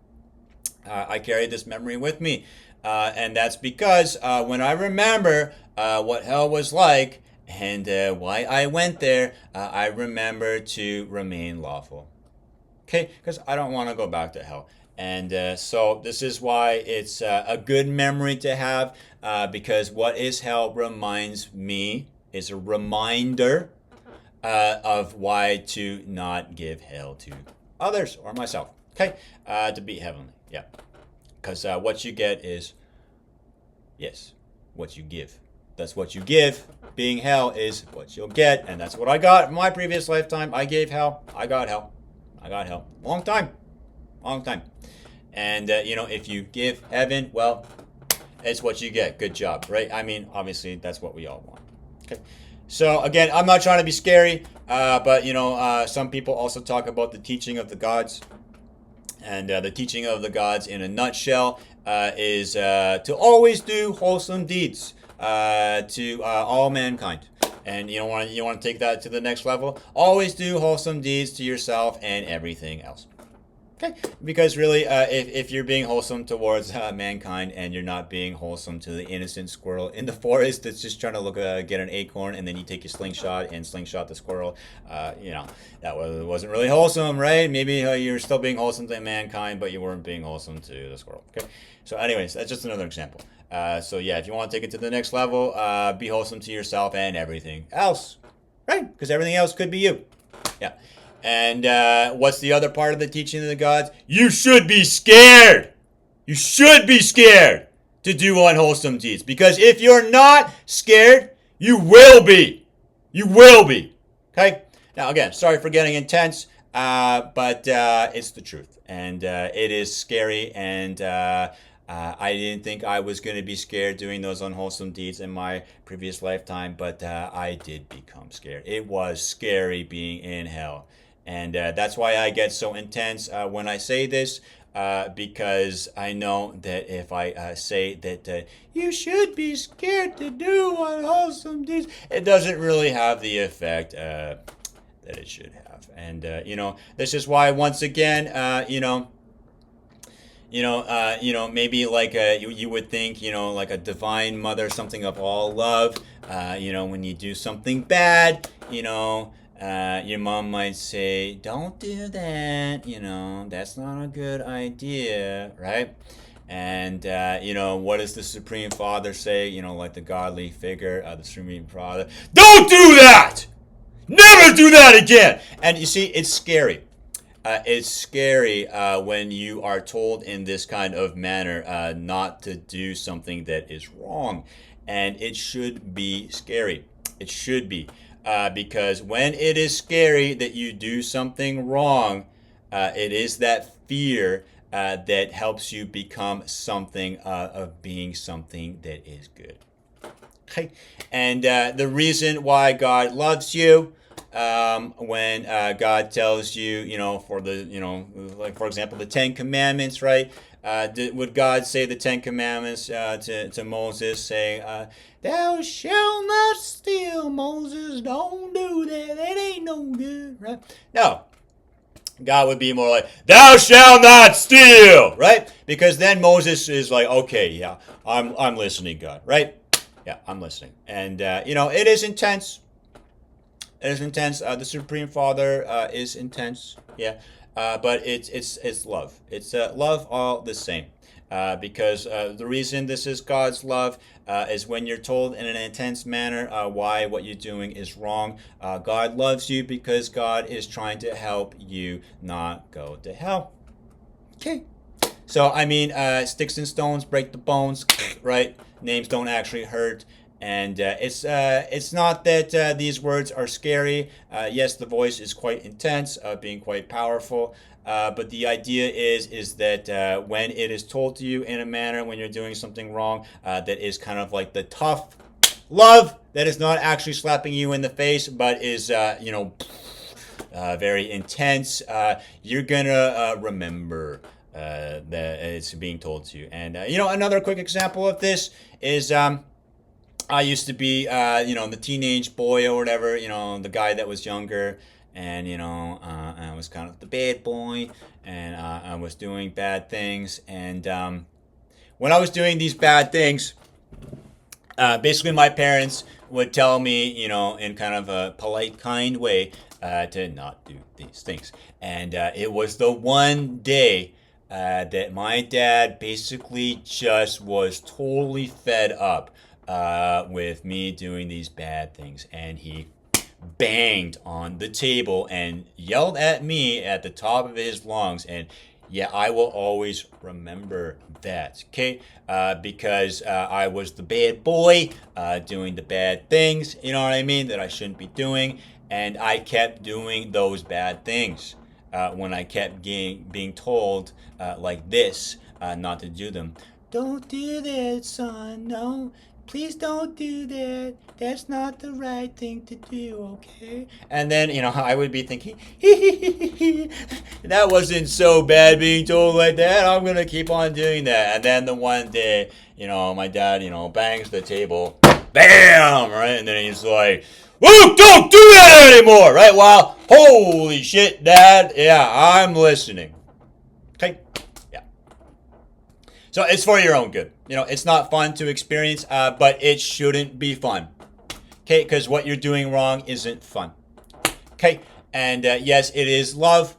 I carry this memory with me. And that's because when I remember what hell was like and why I went there, I remember to remain lawful. Okay? Because I don't want to go back to hell. And so this is why it's a good memory to have, because what is hell reminds me, is a reminder of why to not give hell to others or myself. Okay? To be heavenly. Yeah. Because what you get is, yes, what you give. That's what you give. Being hell is what you'll get. And that's what I got in my previous lifetime. I gave hell. I got hell. I got hell. Long time. Long time. And, if you give heaven, well, it's what you get. Good job, right? I mean, obviously, that's what we all want. Okay. So, again, I'm not trying to be scary, but, some people also talk about the teaching of the gods. And the teaching of the gods, in a nutshell, is to always do wholesome deeds to all mankind. And you want to take that to the next level. Always do wholesome deeds to yourself and everything else. Okay, because really, if you're being wholesome towards mankind, and you're not being wholesome to the innocent squirrel in the forest that's just trying to get an acorn, and then you take your slingshot and slingshot the squirrel, that wasn't really wholesome, right? Maybe you're still being wholesome to mankind, but you weren't being wholesome to the squirrel. Okay, so anyways, that's just another example. So yeah, if you want to take it to the next level, be wholesome to yourself and everything else, right? Because everything else could be you. Yeah. And what's the other part of the teaching of the gods? You should be scared. You should be scared to do unwholesome deeds. Because if you're not scared, you will be. You will be. Okay? Now, again, sorry for getting intense, but it's the truth. And it is scary. And I didn't think I was going to be scared doing those unwholesome deeds in my previous lifetime, but I did become scared. It was scary being in hell. And that's why I get so intense when I say this, because I know that if I say that you should be scared to do unwholesome deeds, it doesn't really have the effect that it should have. And, this is why, once again, maybe like you would think, like a divine mother, something of all love, when you do something bad, your mom might say, don't do that, that's not a good idea, right? And, what does the Supreme Father say, like the godly figure, the Supreme Father? Don't do that! Never do that again! And you see, it's scary. It's scary when you are told in this kind of manner not to do something that is wrong. And it should be scary. It should be. Because when it is scary that you do something wrong, it is that fear that helps you become something of being something that is good. Okay, and the reason why God loves you, when God tells you, for the, like for example, the Ten Commandments, right? Would God say the Ten Commandments to Moses, saying, "Thou shalt not steal, Moses. Don't do that. That ain't no good," right? No. God would be more like, "Thou shalt not steal," right? Because then Moses is like, "Okay, yeah, I'm listening, God," right? Yeah, I'm listening, and it is intense. It is intense. The Supreme Father is intense. Yeah, but it's love. It's love all the same. Because the reason this is God's love is when you're told in an intense manner why what you're doing is wrong. God loves you because God is trying to help you not go to hell. Okay. So I mean, sticks and stones break the bones, right? Names don't actually hurt. And it's not that these words are scary. Yes, the voice is quite intense, being quite powerful. But the idea is that when it is told to you in a manner when you're doing something wrong, that is kind of like the tough love that is not actually slapping you in the face, but is very intense. You're gonna remember that it's being told to you. And another quick example of this is. I used to be, the teenage boy or whatever, the guy that was younger, and, I was kind of the bad boy, and I was doing bad things, and when I was doing these bad things, basically my parents would tell me, in kind of a polite, kind way, to not do these things, and it was the one day that my dad basically just was totally fed up with me doing these bad things, and he banged on the table and yelled at me at the top of his lungs. And yeah, I will always remember that, okay? Because I was the bad boy doing the bad things, you know what I mean, that I shouldn't be doing, and I kept doing those bad things when I kept being told like this not to do them. "Don't do that, son. No, please don't do that. That's not the right thing to do, okay?" And then, I would be thinking, that wasn't so bad being told like that. I'm going to keep on doing that. And then the one day, my dad, bangs the table. Bam! Right? And then he's like, "Whoa, don't do that anymore!" Right? Well, holy shit, Dad. Yeah, I'm listening. Okay? Yeah. So it's for your own good. It's not fun to experience, but it shouldn't be fun. Okay? Because what you're doing wrong isn't fun. Okay? And yes, it is love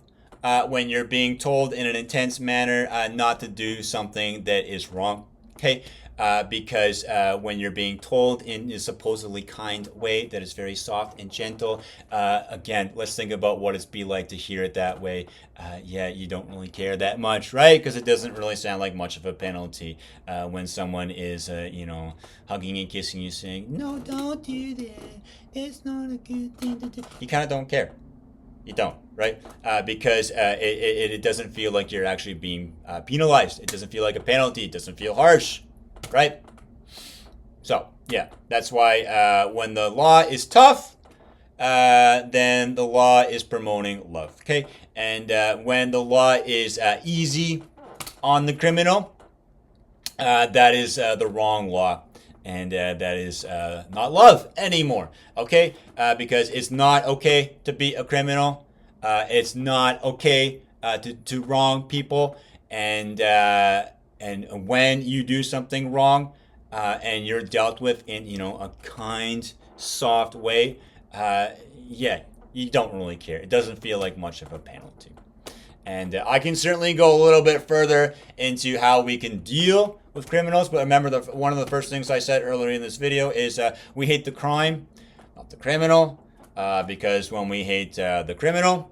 when you're being told in an intense manner not to do something that is wrong. Okay? Because when you're being told in a supposedly kind way that is very soft and gentle, again, let's think about what it's be like to hear it that way. Yeah, you don't really care that much, right? Because it doesn't really sound like much of a penalty when someone is, hugging and kissing you, saying, "No, don't do that. It's not a good thing to do." You kind of don't care. You don't, right? Because it doesn't feel like you're actually being penalized. It doesn't feel like a penalty. It doesn't feel harsh. Right? So, yeah, that's why when the law is tough, then the law is promoting love, okay? And when the law is easy on the criminal, that is the wrong law. And that is not love anymore, okay? Because it's not okay to be a criminal. It's not okay to wrong people. And when you do something wrong and you're dealt with in, a kind, soft way, yeah, you don't really care. It doesn't feel like much of a penalty. And I can certainly go a little bit further into how we can deal with criminals. But remember, one of the first things I said earlier in this video is we hate the crime, not the criminal. Because when we hate the criminal,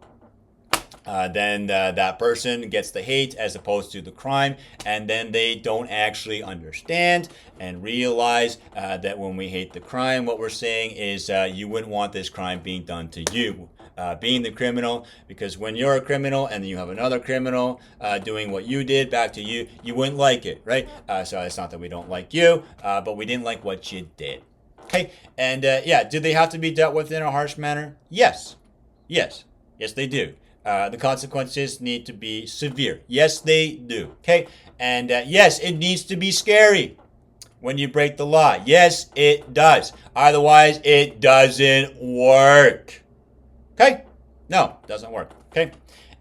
then that person gets the hate as opposed to the crime, and then they don't actually understand and realize that when we hate the crime, what we're saying is you wouldn't want this crime being done to you. being the criminal, because when you're a criminal and you have another criminal doing what you did back to you, you wouldn't like it, right? So it's not that we don't like you, but we didn't like what you did. Okay, and yeah, do they have to be dealt with in a harsh manner? Yes. Yes, they do. The consequences need to be severe. Yes, they do. Okay, and yes, it needs to be scary when you break the law. Yes, it does. Otherwise, it doesn't work. Okay? No, it doesn't work. Okay?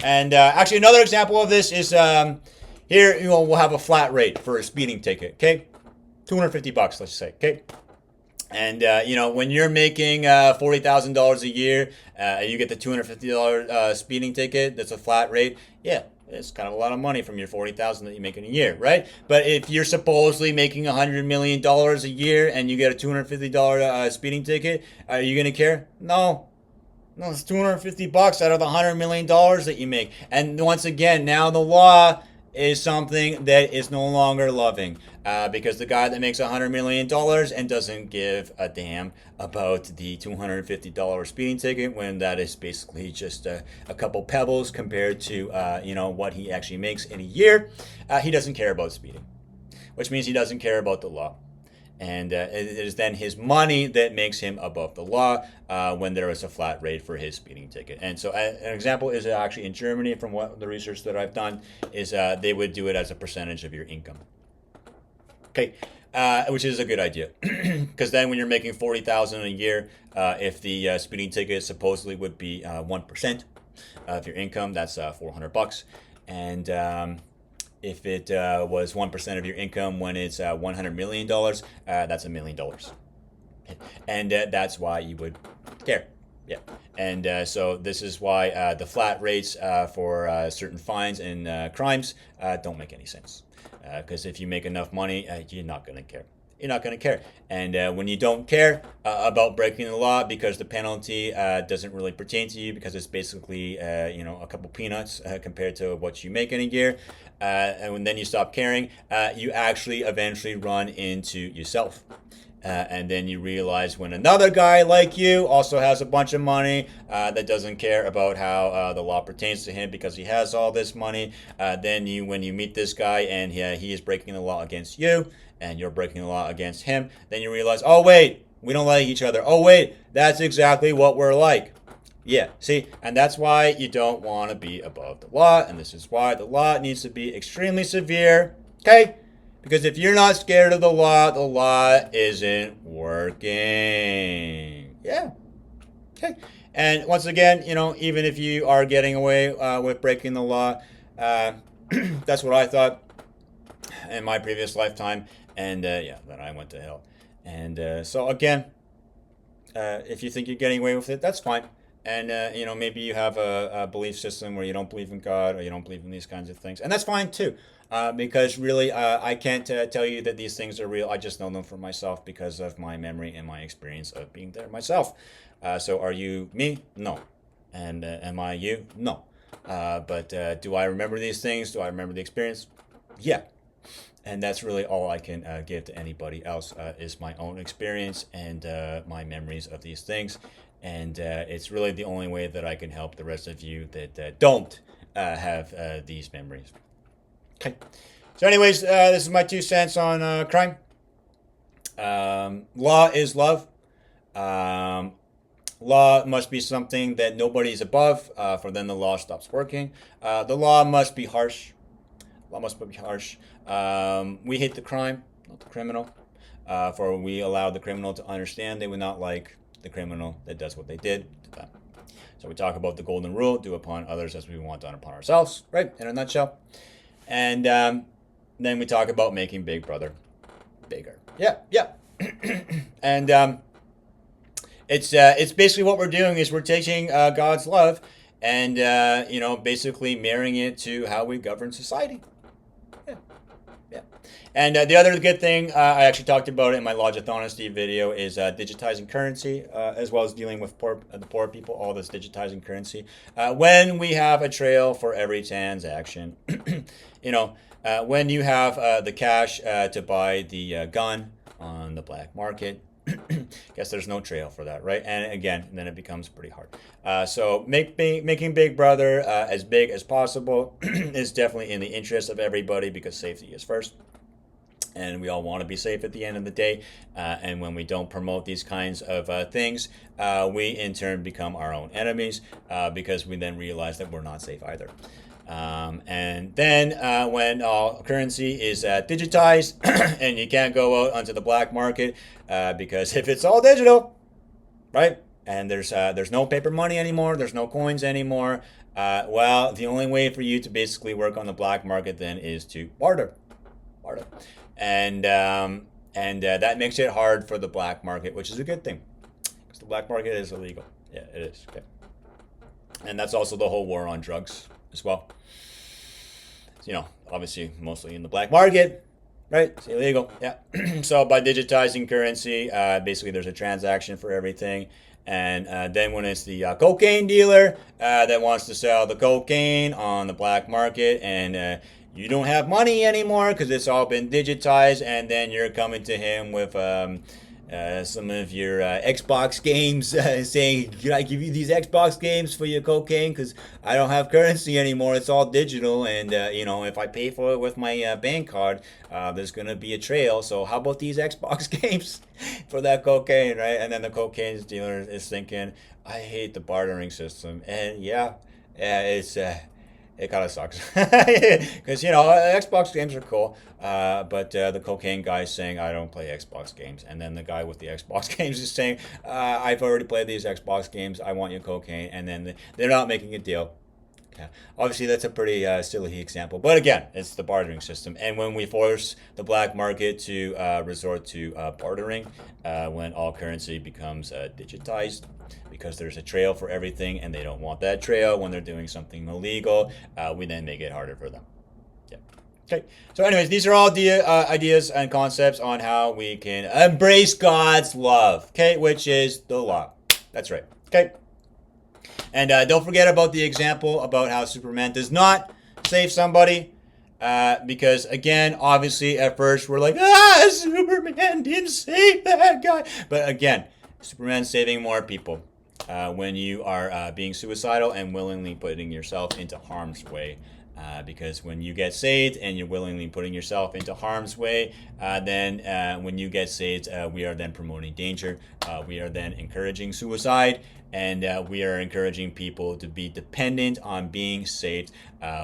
And actually, another example of this is here. We'll have a flat rate for a speeding ticket. Okay, $250. Let's say. Okay. And when you're making $40,000 a year, you get the $250 speeding ticket. That's a flat rate. Yeah, it's kind of a lot of money from your $40,000 that you make in a year, right? But if you're supposedly making $100 million a year and you get a $250 speeding ticket, are you gonna care? No. No, it's $250 out of the $100 million that you make. And once again, now the law is something that is no longer loving, because the guy that makes $100 million and doesn't give a damn about the $250 speeding ticket, when that is basically just a couple pebbles compared to what he actually makes in a year, he doesn't care about speeding, which means he doesn't care about the law. And it is then his money that makes him above the law when there is a flat rate for his speeding ticket. And so an example is actually in Germany, from what the research that I've done, is they would do it as a percentage of your income. Okay, which is a good idea, because then when you're making $40,000 a year, if the speeding ticket supposedly would be 1% of your income, that's $400, and if it was 1% of your income when it's $100 million, that's $1 million. And that's why you would care. Yeah. And so this is why the flat rates for certain fines and crimes don't make any sense. Because if you make enough money, you're not going to care. You're not going to care. And when you don't care about breaking the law because the penalty doesn't really pertain to you, because it's basically a couple peanuts compared to what you make in a year, and then you stop caring, you actually eventually run into yourself. And then you realize when another guy like you also has a bunch of money that doesn't care about how the law pertains to him because he has all this money, then when you meet this guy and he is breaking the law against you, and you're breaking the law against him, then you realize, oh wait, we don't like each other. Oh wait, that's exactly what we're like. Yeah, see, and that's why you don't want to be above the law, and this is why the law needs to be extremely severe, okay? Because if you're not scared of the law isn't working. Yeah, okay. And once again, even if you are getting away with breaking the law, that's what I thought in my previous lifetime. And then I went to hell. And so again, if you think you're getting away with it, that's fine. And maybe you have a belief system where you don't believe in God, or you don't believe in these kinds of things, and that's fine too. Because really, I can't tell you that these things are real. I just know them for myself because of my memory and my experience of being there myself. So are you me? No. And am I you? No. But do I remember these things? Do I remember the experience? Yeah. And that's really all I can give to anybody else, is my own experience and my memories of these things. And it's really the only way that I can help the rest of you that don't have these memories. Okay. So anyways, this is my 2 cents on crime. Law is love. Law must be something that nobody's above, for then the law stops working. The law must be harsh. Law must be harsh. We hate the crime, not the criminal, for we allow the criminal to understand they would not like the criminal that does what they did to them. So we talk about the golden rule: do upon others as we want done upon ourselves, right? In a nutshell. And then we talk about making Big Brother bigger. Yeah. And it's basically what we're doing is we're taking God's love and basically marrying it to how we govern society. Yeah. And the other good thing, I actually talked about it in my Logic Honesty video, is digitizing currency, as well as dealing with the poor people, all this digitizing currency. When we have a trail for every transaction, when you have the cash to buy the gun on the black market, Guess there's no trail for that, right? And again, then it becomes pretty hard. So making Big Brother as big as possible is definitely in the interest of everybody because safety is first. And we all want to be safe at the end of the day. And when we don't promote these kinds of things, we in turn become our own enemies because we then realize that we're not safe either. And then when all currency is digitized and you can't go out onto the black market because if it's all digital, right? And there's no paper money anymore, there's no coins anymore. Well, the only way for you to basically work on the black market then is to barter. And that makes it hard for the black market, which is a good thing because the black market is illegal. Yeah, it is. Okay. And that's also the whole war on drugs as well. You know, obviously mostly in the black market, right? It's illegal. Yeah. So by digitizing currency, basically there's a transaction for everything. And then when it's the cocaine dealer that wants to sell the cocaine on the black market and you don't have money anymore because it's all been digitized, and then you're coming to him with some of your Xbox games saying, can I give you these Xbox games for your cocaine because I don't have currency anymore, it's all digital, and if I pay for it with my bank card, there's going to be a trail, so how about these Xbox games for that cocaine, right? And then the cocaine dealer is thinking, I hate the bartering system, and it's it kind of sucks because Xbox games are cool, but the cocaine guy's saying I don't play Xbox games, and then the guy with the Xbox games is saying I've already played these Xbox games, I want your cocaine, and then they're not making a deal. Okay. Obviously, that's a pretty silly example, but again, it's the bartering system, and when we force the black market to resort to bartering, when all currency becomes digitized, because there's a trail for everything and they don't want that trail when they're doing something illegal, we then make it harder for them. Yeah. Okay. So anyways, these are all ideas and concepts on how we can embrace God's love, okay, which is the law. That's right. Okay. And don't forget about the example about how Superman does not save somebody. Because again, obviously at first we're like, Superman didn't save that guy. But again, Superman's saving more people. When you are being suicidal and willingly putting yourself into harm's way. Because when you get saved and you're willingly putting yourself into harm's way, then when you get saved, we are then promoting danger. We are then encouraging suicide, and we are encouraging people to be dependent on being saved,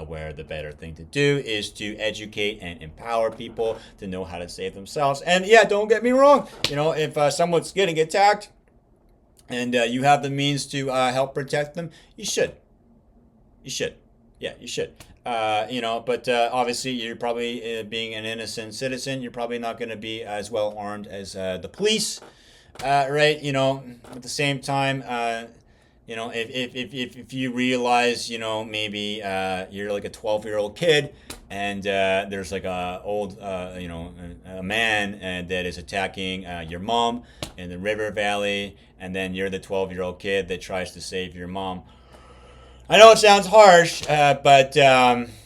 where the better thing to do is to educate and empower people to know how to save themselves. And yeah, don't get me wrong, if someone's getting attacked, and you have the means to help protect them, you should. Yeah, you should. But obviously you're probably, being an innocent citizen, you're probably not going to be as well armed as the police, right? At the same time, if you realize, maybe you're like a 12-year-old kid, and there's like a old, a man that is attacking your mom in the river valley, and then you're the 12-year-old kid that tries to save your mom. I know it sounds harsh, but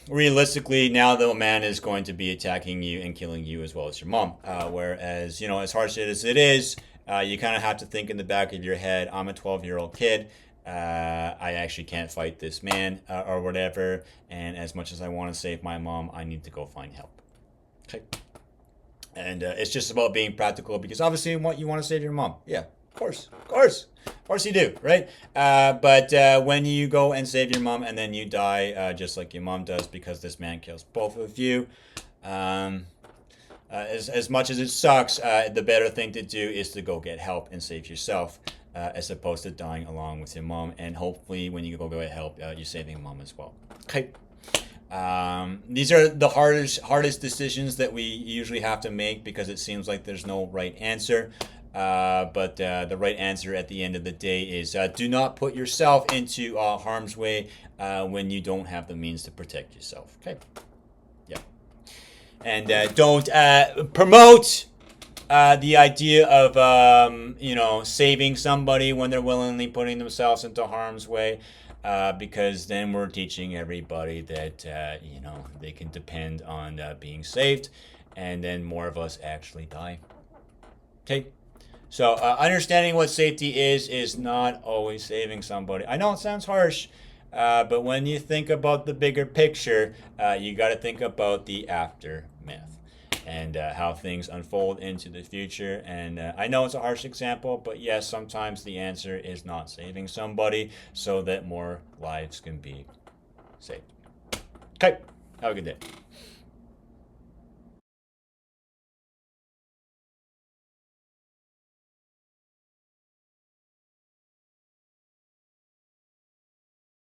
realistically, now the man is going to be attacking you and killing you as well as your mom. Whereas, as harsh as it is, you kind of have to think in the back of your head, I'm a 12-year-old kid. I actually can't fight this man or whatever. And as much as I want to save my mom, I need to go find help. Okay. And it's just about being practical because obviously you want to save your mom. Yeah, of course you do, right? But when you go and save your mom and then you die just like your mom does because this man kills both of you, as much as it sucks, the better thing to do is to go get help and save yourself, as opposed to dying along with your mom. And hopefully when you go get help, you're saving your mom as well. Okay. These are the hardest decisions that we usually have to make because it seems like there's no right answer. But the right answer at the end of the day is do not put yourself into harm's way when you don't have the means to protect yourself. Okay. Yeah. And don't promote the idea of saving somebody when they're willingly putting themselves into harm's way. Because then we're teaching everybody that they can depend on being saved, and then more of us actually die. Okay. So understanding what safety is not always saving somebody. I know it sounds harsh, but when you think about the bigger picture, you got to think about the aftermath and how things unfold into the future. And I know it's a harsh example, but yes, sometimes the answer is not saving somebody so that more lives can be saved. Okay, have a good day.